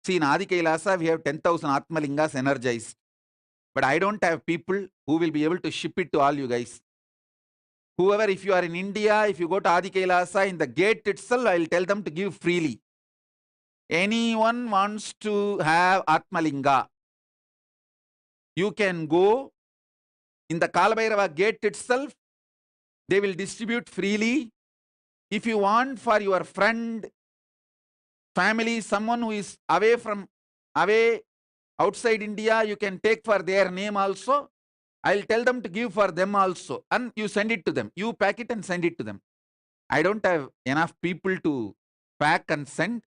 See, in Adi Kailasa, we have 10,000 Atmalingas energized. But I don't have people who will be able to ship it to all you guys. Whoever, if you are in India, if you go to Adi Kailasa, in the gate itself, I'll tell them to give freely. Anyone wants to have Atmalinga, you can go in the Kalabhairava gate itself. They will distribute freely. If you want for your friend, family, someone who is away outside India, you can take for their name also. I'll tell them to give for them also. And you send it to them. You pack it and send it to them. I don't have enough people to pack and send.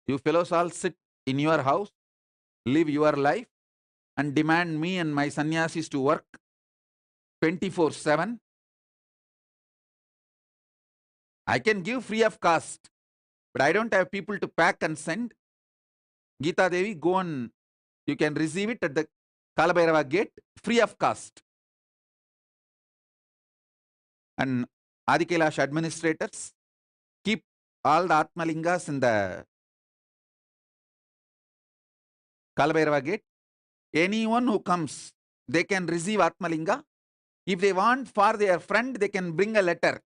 You fellows all sit in your house, live your life, and demand me and my sannyasis to work 24/7. I can give free of cost, but I don't have people to pack and send. Geeta Devi, go and you can receive it at the Kalabhairava gate, free of cost. And Adi Kailash administrators, keep all the Atmalingas in the Kalabhairava gate. Anyone who comes, they can receive Atmalinga. If they want for their friend, they can bring a letter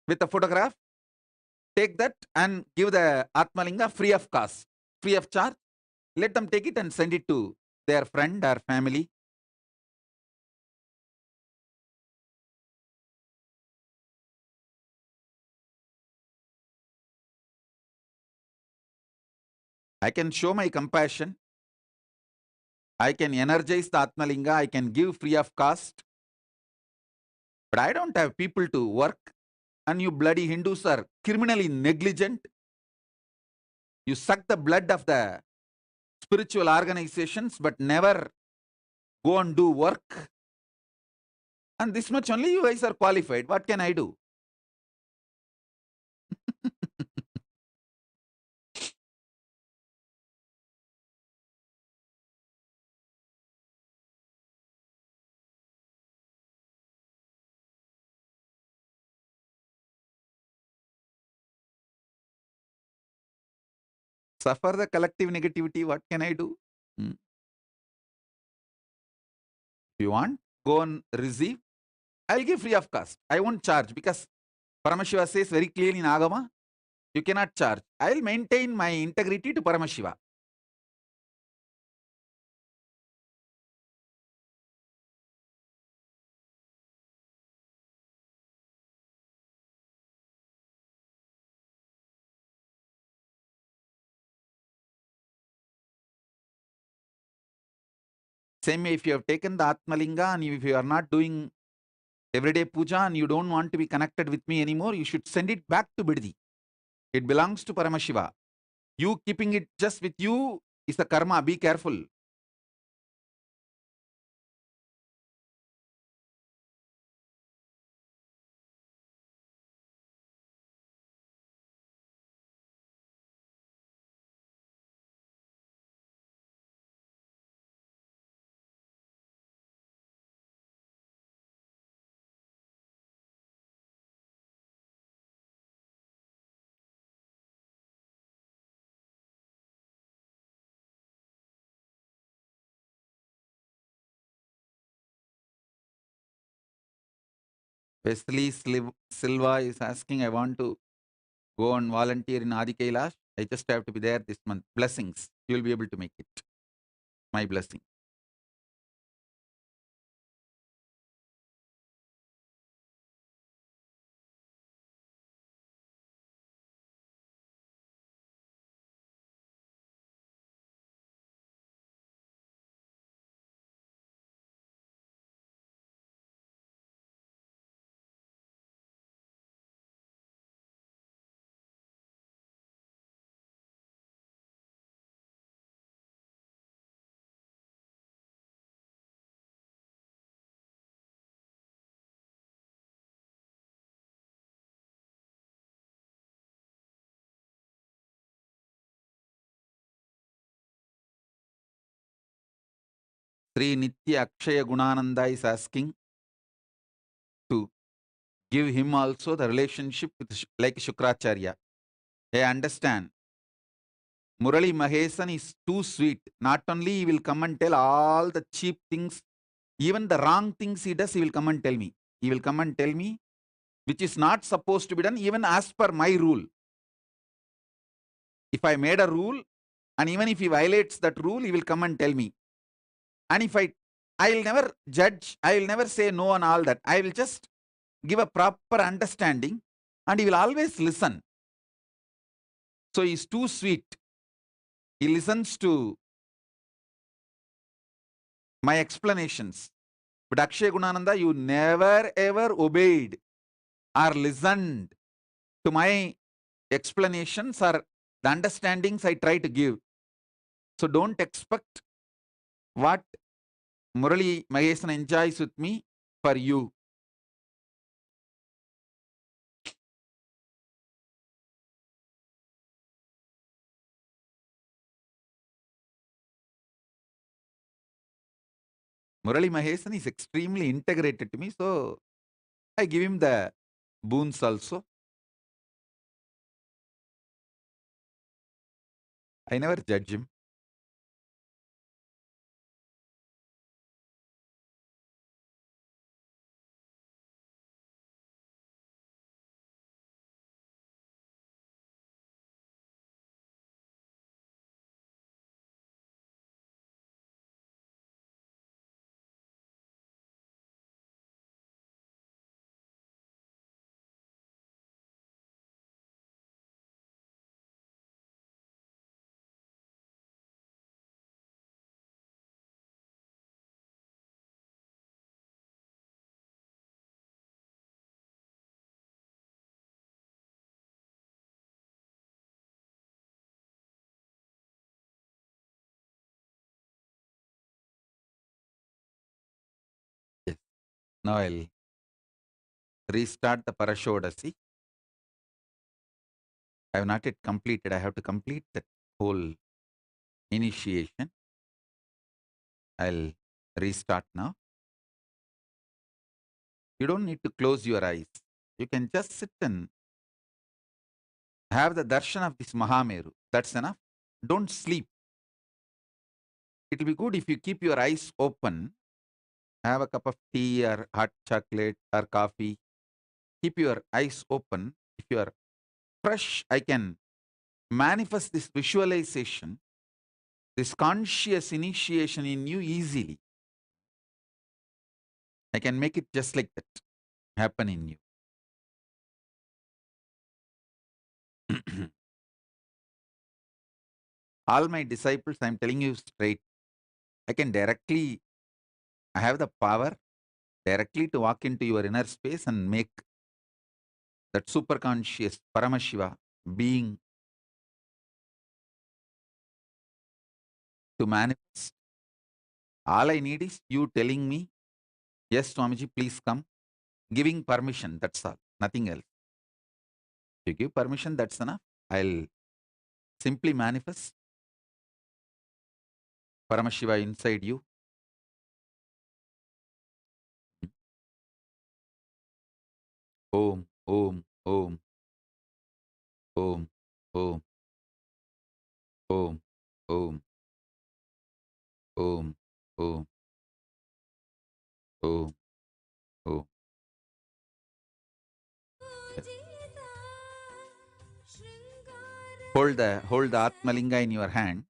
with a photograph. Take that and give the Atmalinga free of cost, free of charge. Let them take it and send it to their friend or family. I can show my compassion. I can energize the Atmalinga. I can give free of cost. But I don't have people to work. And you bloody Hindus are criminally negligent. You suck the blood of the spiritual organizations, but never go and do work. And this much only you guys are qualified. What can I do? Suffer the collective negativity. What can I do? Hmm. If you want, go and receive. I'll give free of cost. I won't charge because Paramashiva says very clearly in Agama, you cannot charge. I'll maintain my integrity to Paramashiva. Same way, if you have taken the Atmalinga and if you are not doing everyday puja and you don't want to be connected with me anymore, you should send it back to Biddi. It belongs to Paramashiva. You keeping it just with you is a karma. Be careful. Wesley Silva is asking, I want to go and volunteer in Adi Kailash. I just have to be there this month. Blessings. You will be able to make it. My blessing. Sri Nitya Akshaya Gunananda is asking to give him also the relationship with like Shukracharya. I understand. Murali Mahesan is too sweet. Not only he will come and tell all the cheap things, even the wrong things he does, he will come and tell me. He will come and tell me which is not supposed to be done, even as per my rule. If I made a rule, and even if he violates that rule, he will come and tell me. And if I will never judge, I will never say no and all that. I will just give a proper understanding, and he will always listen. So he's too sweet. He listens to my explanations. But Akshay Gunananda, you never ever obeyed or listened to my explanations or the understandings I try to give. So don't expect what Murali Mahesan enjoys with me for you. Murali Mahesan is extremely integrated to me, so I give him the boons also. I never judge him. Yes. Now I'll restart the Parashodasi. I have not yet completed. I have to complete that whole initiation. I'll restart now. You don't need to close your eyes. You can just sit and have the darshan of this Mahameru. That's enough. Don't sleep. It will be good if you keep your eyes open, have a cup of tea or hot chocolate or coffee. Keep your eyes open. If you are fresh, I can manifest this visualization, this conscious initiation in you easily. I can make it just like that happen in you. All my disciples, I'm telling you straight, I can directly, I have the power directly to walk into your inner space and make that super conscious Paramashiva being to manifest. All I need is you telling me, yes, Swamiji, please come. Giving permission, that's all, nothing else. If you give permission, that's enough. I'll simply manifest Paramashiva inside you. Om, Om, Om, Om, Om, Om, Om, Om, Om, Om, Om. Yes. Hold the Atmalinga in your hand.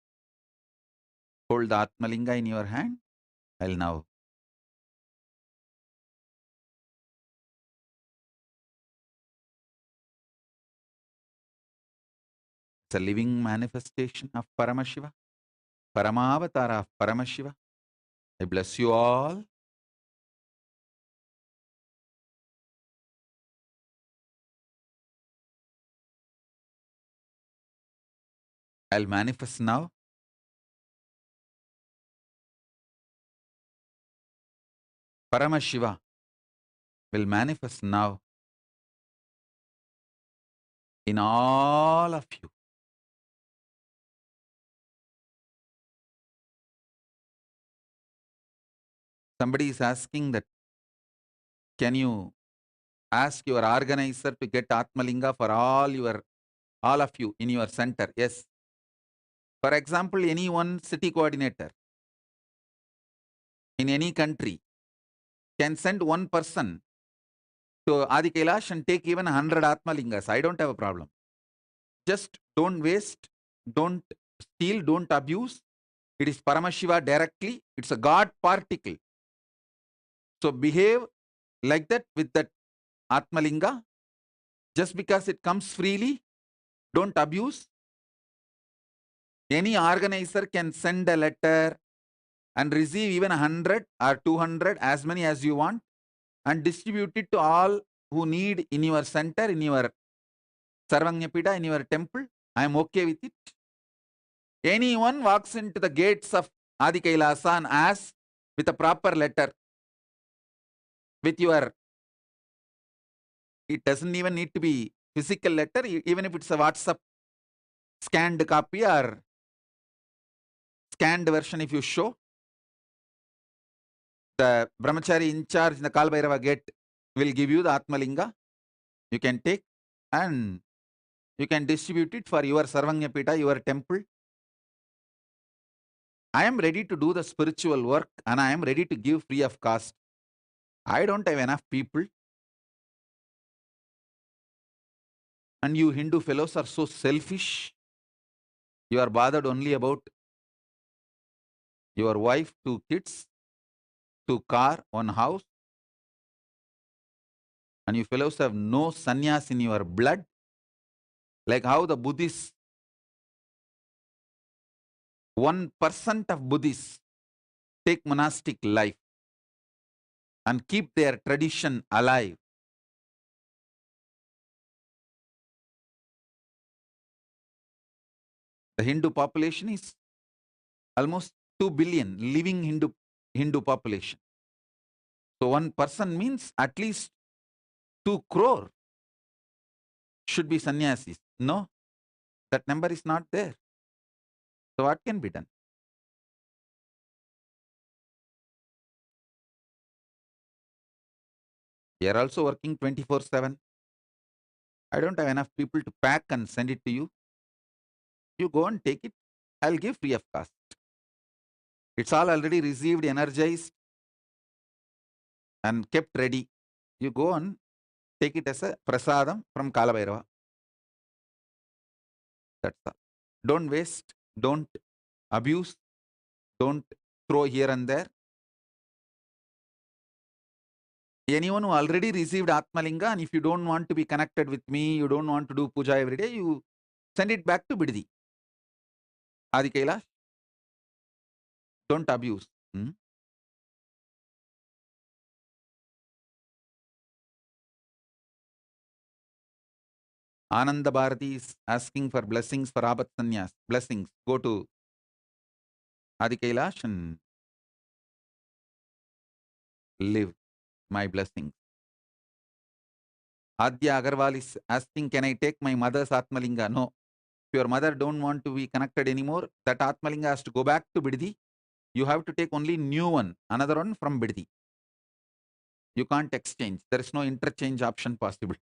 Hold the Atmalinga in your hand. I'll now. It's a living manifestation of Paramashiva. Paramavatara of Paramashiva. I bless you all. I'll manifest now. Paramashiva will manifest now in all of you. Somebody is asking that, can you ask your organizer to get Atmalinga for all of you in your center? Yes. For example, any one city coordinator in any country can send one person to Adi Kailash and take even 100 Atmalingas. I don't have a problem. Just don't waste, don't steal, don't abuse. It is Paramashiva directly. It's a God particle. So behave like that with that Atmalinga. Just because it comes freely, don't abuse. Any organizer can send a letter and receive even 100 or 200, as many as you want, and distribute it to all who need in your center, in your Sarvanyapida, in your temple. I am okay with it. Anyone walks into the gates of Adi Kailasa and asks with a proper letter, with your, it doesn't even need to be physical letter, even if it's a WhatsApp scanned copy or scanned version, if you show, the brahmachari in charge in the Kalbhairava gate will give you the Atmalinga. You can take and you can distribute it for your Sarvanyapita, your temple. I am ready to do the spiritual work and I am ready to give free of cost. I don't have enough people. And you Hindu fellows are so selfish. You are bothered only about your wife, 2 kids, 2 cars, 1 house. And you fellows have no sannyas in your blood. Like how the Buddhists, 1% of Buddhists take monastic life and keep their tradition alive. The Hindu population is almost 2 billion living Hindu population. So 1% means at least 2 crore should be sannyasis. No, that number is not there. So what can be done? We are also working 24/7. I don't have enough people to pack and send it to you. You go and take it. I'll give free of cost. It's all already received, energized, and kept ready. You go and take it as a prasadam from Kalabhairava. That's all. Don't waste, don't abuse, don't throw here and there. Anyone who already received Atmalinga, and if you don't want to be connected with me, you don't want to do puja every day, you send it back to Biddi. Adi Kailash, don't abuse. Ananda Bharati is asking for blessings for Abat Sanyas. Blessings. Go to Adi Kailash and live my blessings. Adya Agarwal is asking, can I take my mother's Atmalinga? No. If your mother don't want to be connected anymore, that Atmalinga has to go back to Biddi. You have to take only new one, another one from Biddi. You can't exchange. There is no interchange option possible.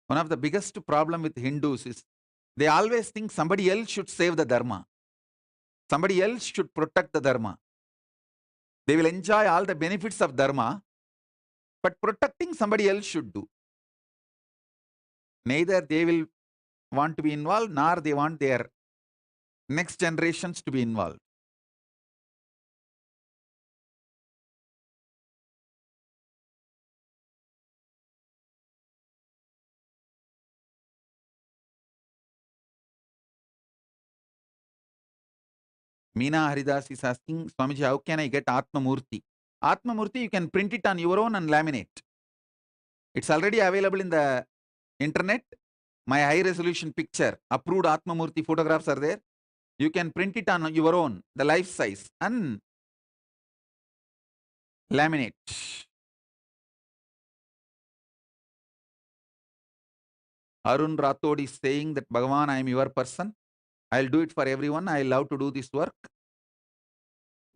One of the biggest problem with Hindus is they always think somebody else should save the Dharma. Somebody else should protect the Dharma. They will enjoy all the benefits of Dharma, but protecting somebody else should do. Neither they will want to be involved, nor they want their next generations to be involved. Meena Haridas is asking, Swamiji, how can I get Atma Murti? Atma Murti, you can print it on your own and laminate. It's already available in the internet. My high resolution picture, approved Atma Murti photographs are there. You can print it on your own, the life size, and laminate. Arun Rathod is saying that Bhagavan, I am your person. I'll do it for everyone. I love to do this work.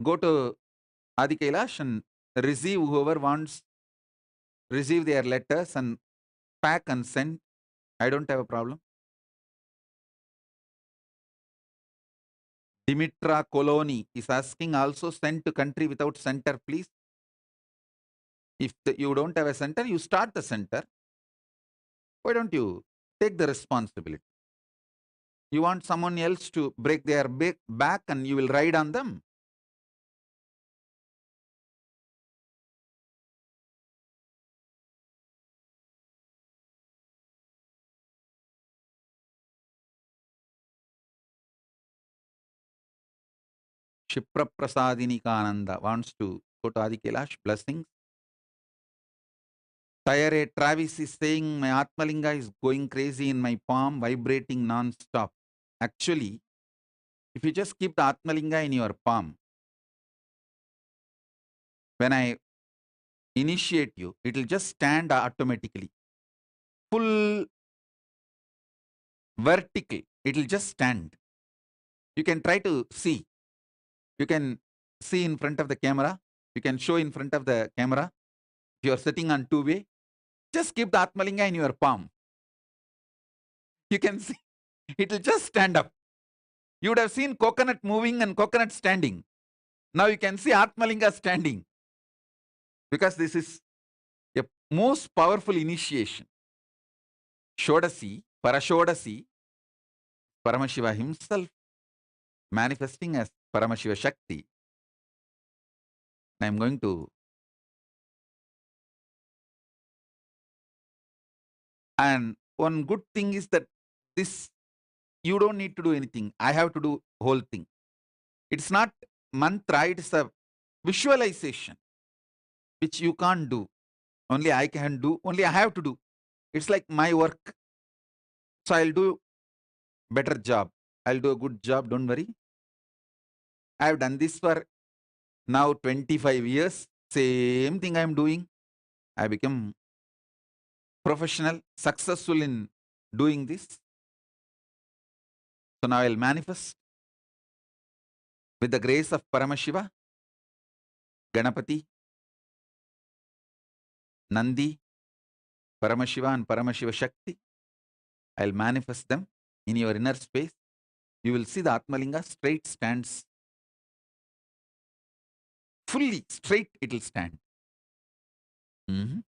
Go to Adi Kailash and receive whoever wants, receive their letters and pack and send. I don't have a problem. Dimitra Coloni is asking, also send to country without center, please. If you don't have a center, you start the center. Why don't you take the responsibility? You want someone else to break their back and you will ride on them? Shipra Prasadini Kananda wants to go to Adi Kailash. Blessings. Tayare Travis is saying, my Atmalinga is going crazy in my palm, vibrating non-stop. Actually, if you just keep the Atmalinga in your palm, when I initiate you, it will just stand automatically. Full vertical, it will just stand. You can try to see. You can see in front of the camera. You can show in front of the camera. If you are sitting on two-way, just keep the Atmalinga in your palm. You can see. It will just stand up. You would have seen coconut moving and coconut standing. Now you can see Atmalinga standing. Because this is a most powerful initiation. Shodasi, Parashodasi, Paramashiva himself manifesting as Paramashiva Shakti. I am going to. And one good thing is that this, you don't need to do anything. I have to do whole thing. It's not mantra, it's a visualization, which you can't do. Only I can do, only I have to do. It's like my work. So I'll do better job. I'll do a good job, don't worry. I have done this for now 25 years. Same thing I'm doing. I become professional, successful in doing this. So now I'll manifest With the grace of Paramashiva, Ganapati, Nandi, Paramashiva and Paramashiva Shakti, I'll manifest them in your inner space. You will see the Atmalinga straight stands. Fully straight it will stand. Mhm.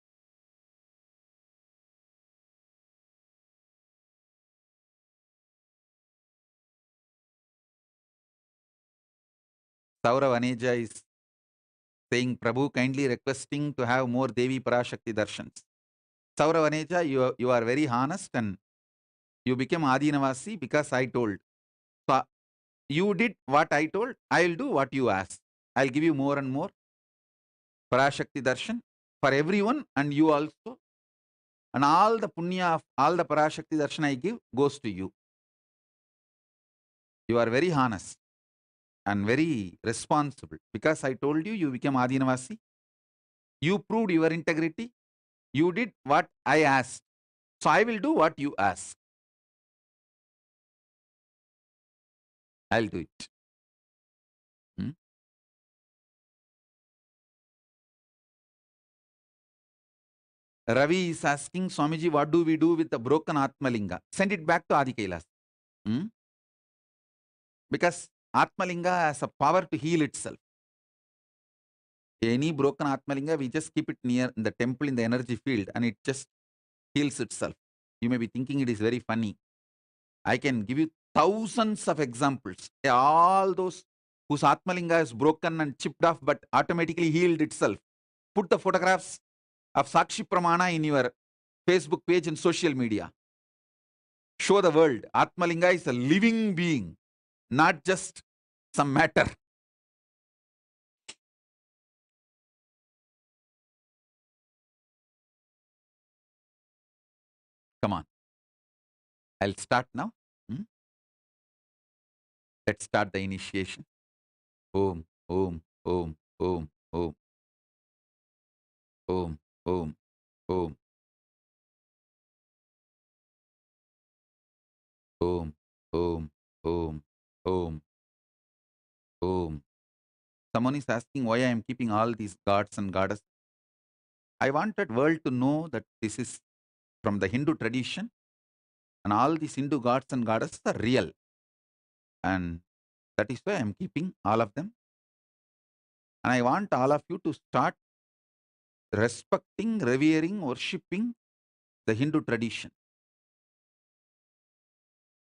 Saurav Aneja is saying, Prabhu kindly requesting to have more Devi Parashakti darshans. Saurav Aneja, you are very honest and you became Adinavasi because I told. So you did what I told, I'll do what you asked. I'll give you more and more Parashakti darshan for everyone and you also. And all the punya of all the Parashakti darshan I give goes to you. You are very honest and very responsible. Because I told you, you became Adinavasi. You proved your integrity. You did what I asked. So I will do what you ask. I'll do it. Hmm? Ravi is asking, Swamiji, what do we do with the broken Atmalinga? Send it back to Adi Kailasa. Hmm? Because Atmalinga has a power to heal itself. Any broken Atmalinga, we just keep it near in the temple in the energy field and it just heals itself. You may be thinking it is very funny. I can give you thousands of examples. All those whose Atmalinga is broken and chipped off but automatically healed itself. Put the photographs of Sakshi Pramana in your Facebook page and social media. Show the world. Atmalinga is a living being, not just some matter. Come on. I'll start now. Hmm? Let's start the initiation. Om, Om, Om, Om, Om, Om, Om, Om, Om, Om, Om, Om, Om. Someone is asking why I am keeping all these gods and goddesses. I wanted world to know that this is from the Hindu tradition and all these Hindu gods and goddesses are real. And that is why I am keeping all of them. And I want all of you to start respecting, revering, worshipping the Hindu tradition.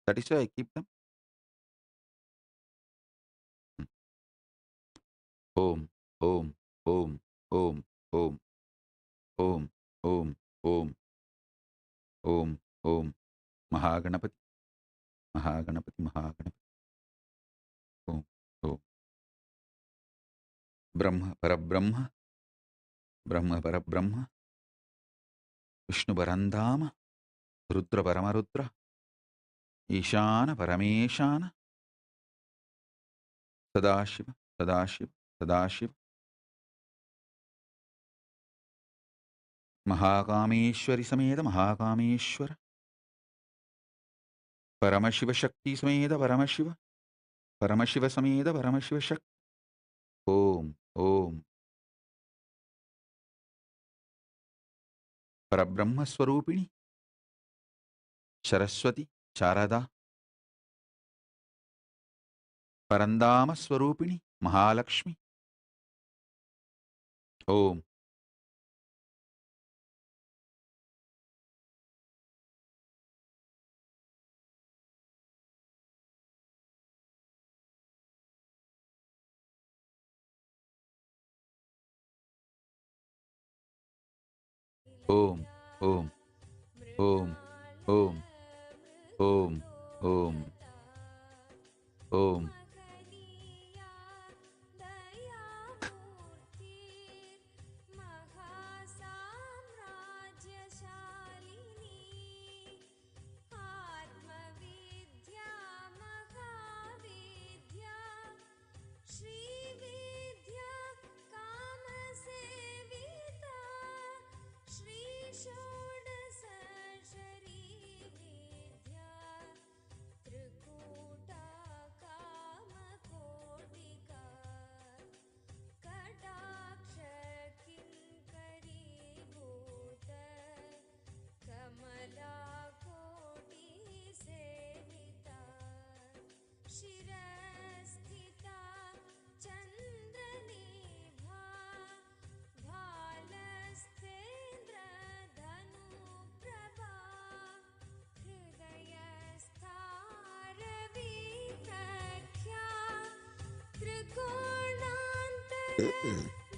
That is why I keep them. Om, Om, Om, Om, Om, Om, Om, Om, Om, Om, Mahaganapati, Mahaganapati, Mahaganapati, Om, Om, Brahma, Parabrahma, Brahma, Parabrahma, Vishnu Parandama, Rudra Paramarudra, Ishana Parameshana, Sadashiva, Sadashiva, Sadashiva, Mahakameshwari Sameda, Mahakameshwara, Paramashiva Shakti Sameda, Paramashiva, Paramashiva Sameda, Paramashiva Shakti, Om, Om, Parabrahma Swarupini, Saraswati, Charada, Parandama Swarupini, Mahalakshmi, Om, Om, Om, Om, Om, Om, Om, Om.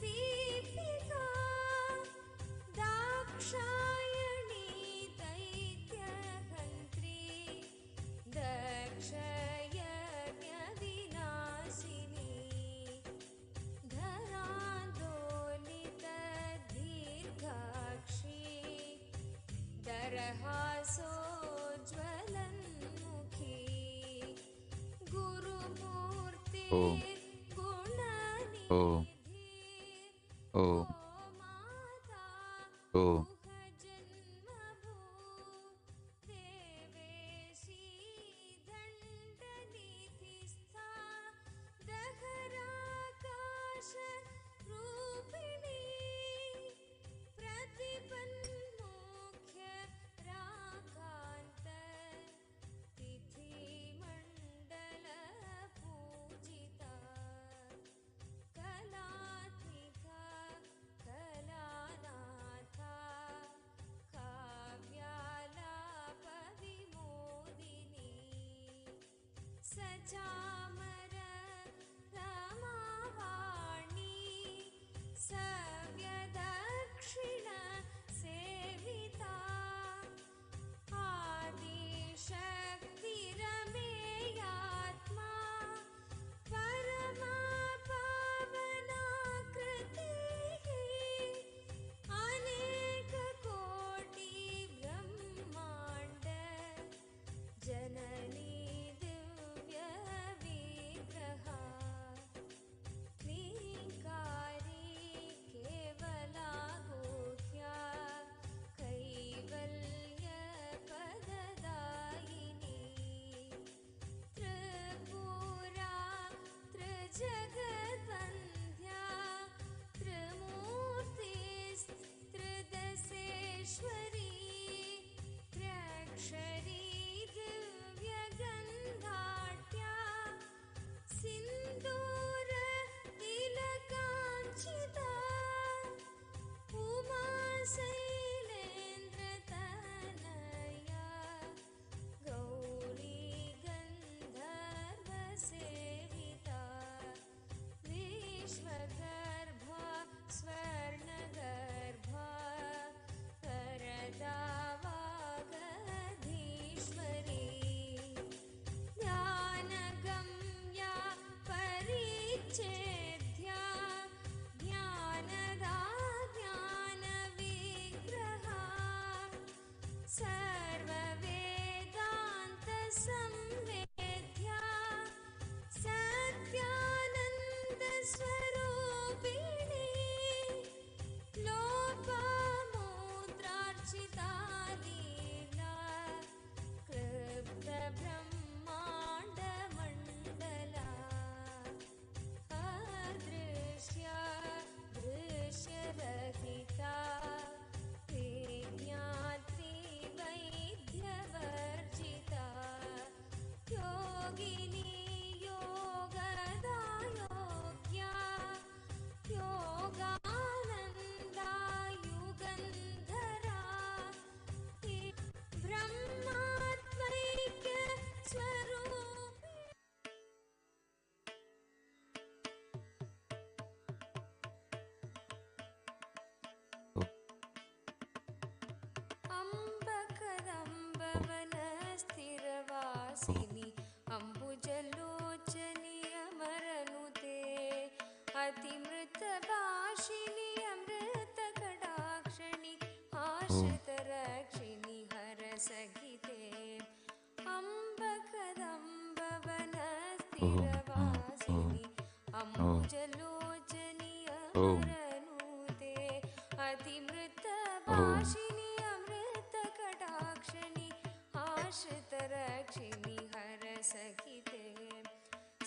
Deepika Dakshayani दैत्यहन्त्री दक्षयज्ञविनाशिनी धरान्दोलितदीर्घाक्षी दरहासोज्ज्वलन्मुखी गुरुमूर्ते Om. Om. गुणनिधि Om. ओ माता Om. गुहजन्मभू देवेशी दण्डनीतिस्था दहराकाश रूपिणी प्रतिपन्मुख्य राकान्त तिथिमण्डल पूजिता कलात्मिका कलानाथा काव्यालापविमोदिनी सचामर रमावाणी सव्यदक्षिण सेविता आदिशक्तिरमेयात्मा परमा पावनाकृतिः अनेककोटि ब्रह्माण्ड जननी दिव्यविग्रहा क्लीङ्कारी केवला गुह्या कैवल्यपददायिनी त्रिपुरा त्रिजगद्वन्द्या त्रिमूर्तिस्त्रिदशेश्वरी त्र्यक्षरी दिव्यगन्धाढ्या सिन्दूर तिलकाञ्चिता उमा शैलेन्द्रतनया गौरी गन्धर्वसेविता विश्वगर्भा स्वर्णगर्भा वरदा वागधीश्वरी ज्ञानगम्या परिच्छेद्या ज्ञानदा ज्ञानविग्रहा सर्ववेदान्तसंवेद्या सत्यानन्दस्वरूपिणी लोपामुद्रार्चिता लीला क्लृप्तब्रह्माण्डमण्डला अदृश्या दृश्यरहिता विज्ञात्री वैद्यवर्जिता योगिनी योगदा योग्या योगानन्दा युगन्धरा ब्रह्मात्मैक्य स्वरूपी Om. अम्बकदम्बवनस्थिरवासिनि अम्बुजलोचनि अमरनुते अतिमृतभाषिणि अमृतकटाक्षिणि आश्रितरक्षिणि हरसहिते अम्बकदम्बवनस्थिरवासिनि अम्बुजलोचनि अमरनुते अतिमृतभाषिणि अमृतकटाक्षिणि आश्रितरक्षिणि हरसहिते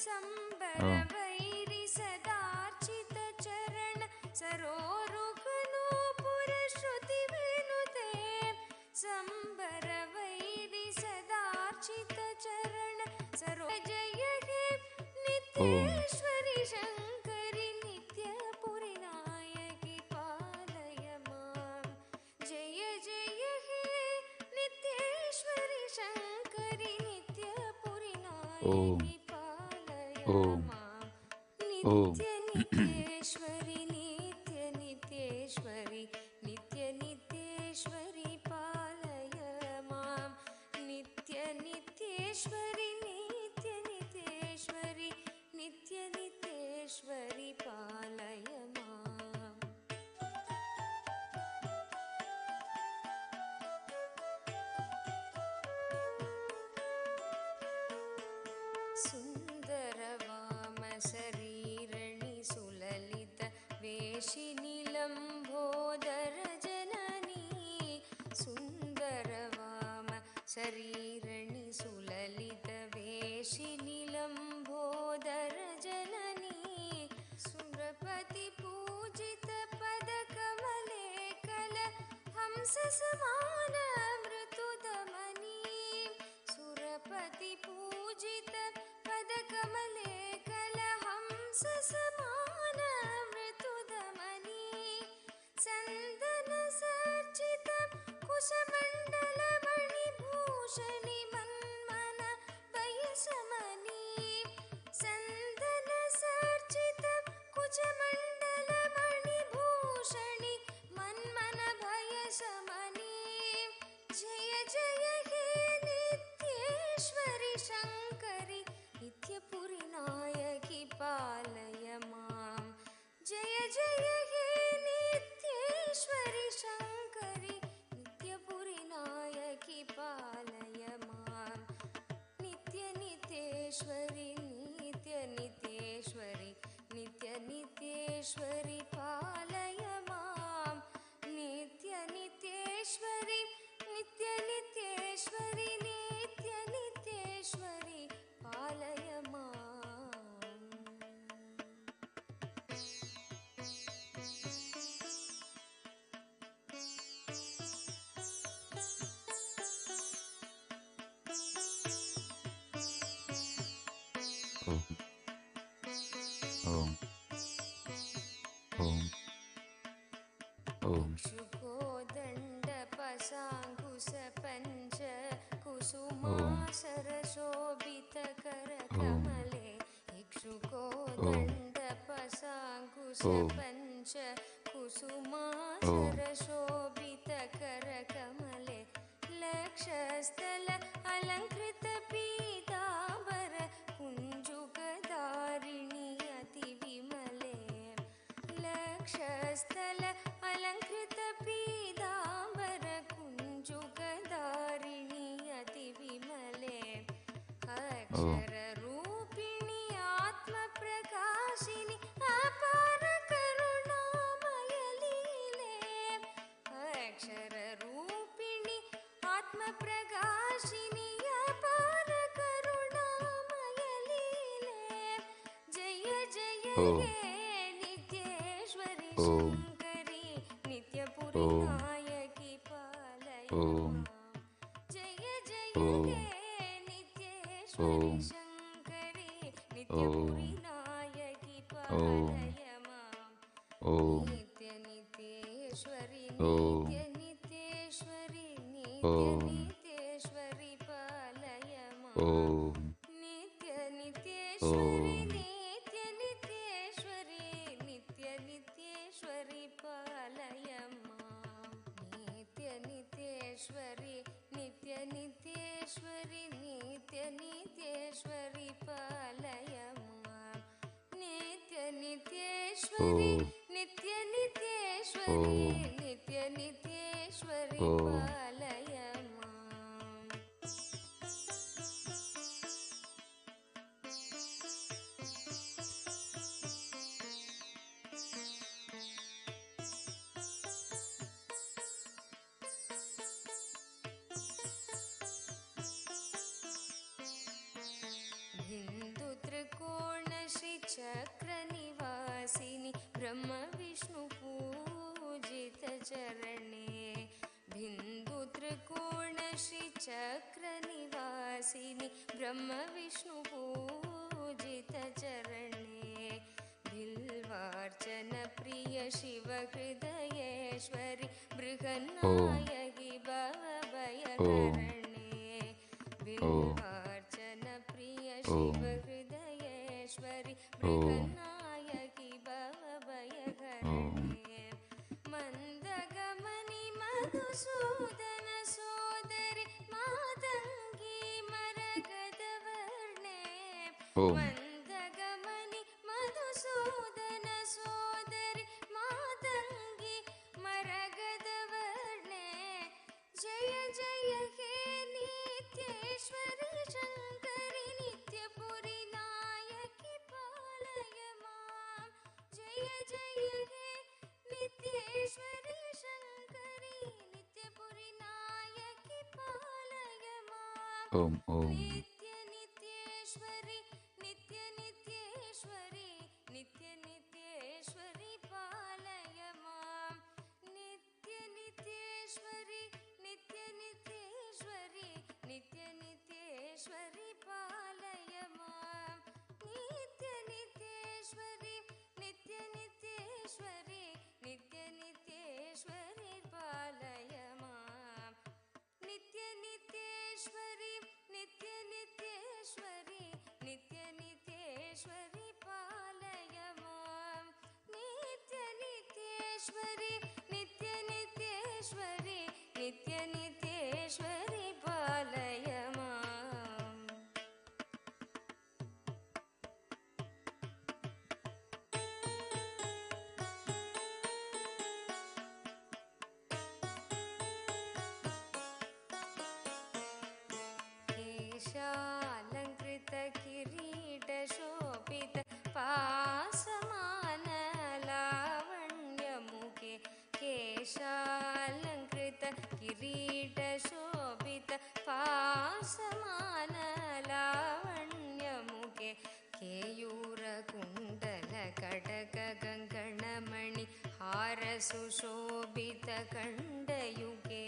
संबरवैरि सदार्चितचरण सरोरुकनूपुरश्रुतिविनुते संबरवैरि सदार्चितचरण सरो जय हे नित्येश्वरि शङ्करि नित्यपुरि नायकि पालय मां जय जय हे नित्येश्वरि शङ्करि नित्यपुरि Om. नायकि पालय Om. मां Om. नित्य नित्यनित्येश्वरि नित्यनित्येश्वरि नित्यनित्येश्वरि पालय मां नित्यनित्येश्वरि नित्यनित्येश्वरि नित्यनित्येश्वरि पालय माम् सुन्दरवाम शरीरणि सुललित वेशिनि लम्बोदर जननी सुन्दरवाम शरीरणि सुललित वेशिनि लम्बोदर जननी सुरपति पूजित पद कमले कल हंस समान मृदुदमनी सुरपति पूजित पद कमले कल हंस समान मृदुदमनी चन्दन सर्जित कुशमण्डल मणिभूषणि मन्मन वयसमनी चन्दन सर्जित कुशमण्डल मणिभूषणि मन्मन भयसमनी जय जय हे नित्येश्वरि शङ्करि नित्यपुरि नायकि पालय मां जय जय हे नित्येश्वरि शङ्करि नित्यपुरि नायकि पालय मां नित्यनित्येश्वरि नित्यनित्येश्वरि नित्यनित्येश्वरि पालय मां नित्यनित्येश्वरि नित्यनित्येश्वरि नित्यनित्येश्वरि पालय माम् Om. Om. Om. Om. शुकोदण्ड पशाङ्कुश पञ्च कुसुमासर शोभित कर कमले इक्षुकोदण्ड पशाङ्कुश पञ्च कुसुमासर शोभित कर कमले लक्षस्थल अलङ्कृत पीताम्बर कुञ्जुगधारिणि अति विमले लक्षस्थल अलङ्कृत पीताम्बर कुञ्जुगधारिणि अति विमले अक्षररूपिणि आत्मप्रकाशिनि अपार करुणामय लीले अक्षररूपिणि आत्मप्रकाशिनि अपार करुणामय लीले जय जय हे नित्येश्वरि शङ्करि नित्यपुरि नायकि पालय मां जय जय हे नित्येश्वरि शङ्करि नित्यपुरि नायकि पालय मां नित्यनित्येश्वरि नित्यनित्येश्वरि नित्यनित्येश्वरि पालय मां नित्यनित्येश्वरि नित्यनित्येश्वरि नित्यनित्येश्वरि पालय मां नित्यनित्येश्वरि नित्यनित्येश्वरि नित्यनित्येश्वरि पालय मां नित्यनित्येश्वरि नित्यनित्येश्वरि नित्यनित्येश्वरि पालय माम् हिन्दु त्रिकोण श्री चक्र निवासिनि ब्रह्म विष्णु पूजित चरणे बिन्दु त्रिकोण श्री चक्र निवासिनि ब्रह्म विष्णु पूजित चरणे बिल्वार्चन प्रिय शिव हृदयेश्वरि बृहन्नायकि भवभयहरणे बिल्वार्चन प्रिय शिव हृदयेश्वरि बृहन्नायकि मधुसूदन सोदरि मातङ्गी मरगदवर्णे Om. मन्दगमनि मधुसूदन सोदरि मातङ्गी मरगदवर्णे जय जय हे नित्येश्वरि शङ्करि नित्यपुरि नायकि पालय मां जय जय हे नित्येश्वरि शङ्करि नित्यपुरि नायकि पालय मां Om. Om. नित्य नित्येश्वरि नित्य नित्येश्वरि नित्य नित्येश्वरि पालय मां नित्य नित्येश्वरि नित्य नित्येश्वरि नित्य नित्येश्वरि पालय मां नित्य नित्येश्वरि नित्य नित्येश्वरि नित्य नित्येश्वरि पालय मां नित्य नित्येश्वरि नित्य नित्येश्वरि नित्य नित्येश्वरि पालय मां नित्य नित्येश्वरि नित्य नित्येश्वरि नित्य नित्येश्वरि पालय मां केशालङ्कृत किरीटशोभित पासमान लावण्यमुखे केशालङ्कृत किरीटशोभित पासमान लावण्यमुखे केयूरकुण्डल कडग गङ्गणमणि हारसुशोभित कण्डयुगे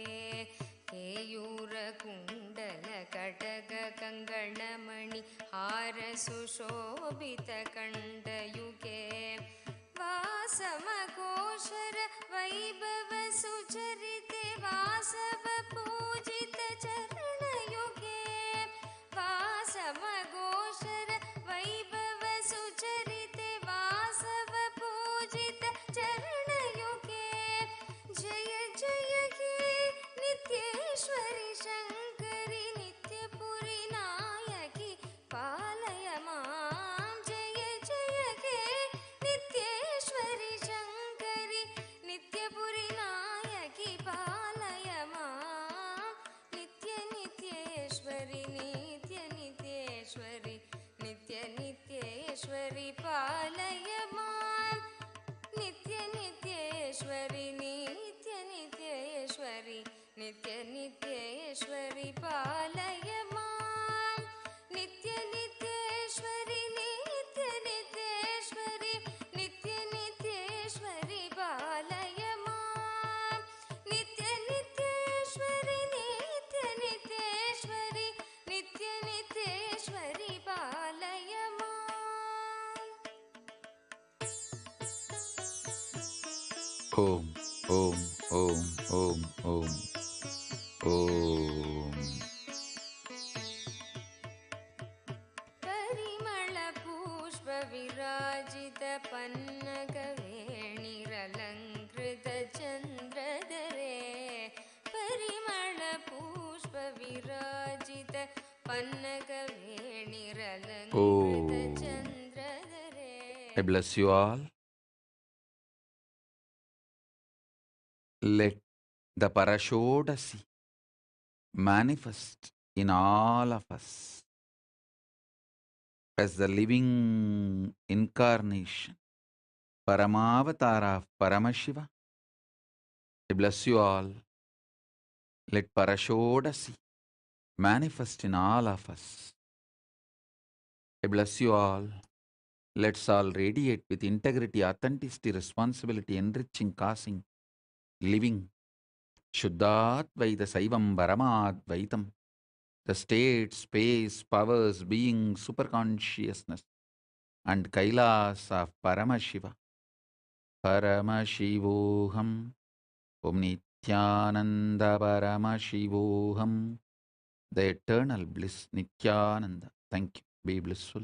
केयूरकुण्डल कडग कङ्गणमणि हारसुशोभित कण्डयुगे वासमघोषर वैभव सुचरिते वासव पूजित चरणयुगे वासमघोषर वैभव सुचरिते वासव पूजित चरणयुगे जय जय हे नित्येश्वरि शङ्करि नित्यपुरि नायकि पालय मां जय जय हे नित्येश्वरि शङ्करि नित्यपुरि नायकि पालय मां नित्य नित्येश्वरि नित्य नित्येश्वरि नित्य नित्येश्वरि पालय मां नित्य नित्येश्वरि नित्य नित्येश्वरि नित्य नित्येश्वरि पालय मां नित्य नित्येश्वरि नित्य नित्येश्वरि नित्य नित्येश्वरि पालय मां नित्य नित्येश्वरि नित्य नित्येश्वरि नित्य नित्येश्वरि पालय मां Om. Om. Om. Om. Om. Om. परिमळ पुष्प विराजित पन्नग वेणिरलङ्कृत चन्द्रधरे परिमळ पुष्प विराजित पन्नग वेणिरलङ्कृत चन्द्रधरे I bless you all. Let the Parashodasi manifest in all of us as the living incarnation, Paramavatara of Paramashiva. I bless you all. Let Parashodasi manifest in all of us. I bless you all. Let's all radiate with integrity, authenticity, responsibility, enriching, causing, living. Shuddhadvaita Saivam Paramadvaitam. The state, space, powers, being, superconsciousness, and Kailasa of Paramashiva. Paramashivoham. Om Nithyananda Paramashivoham. The eternal bliss, Nithyananda. Thank you. Be blissful.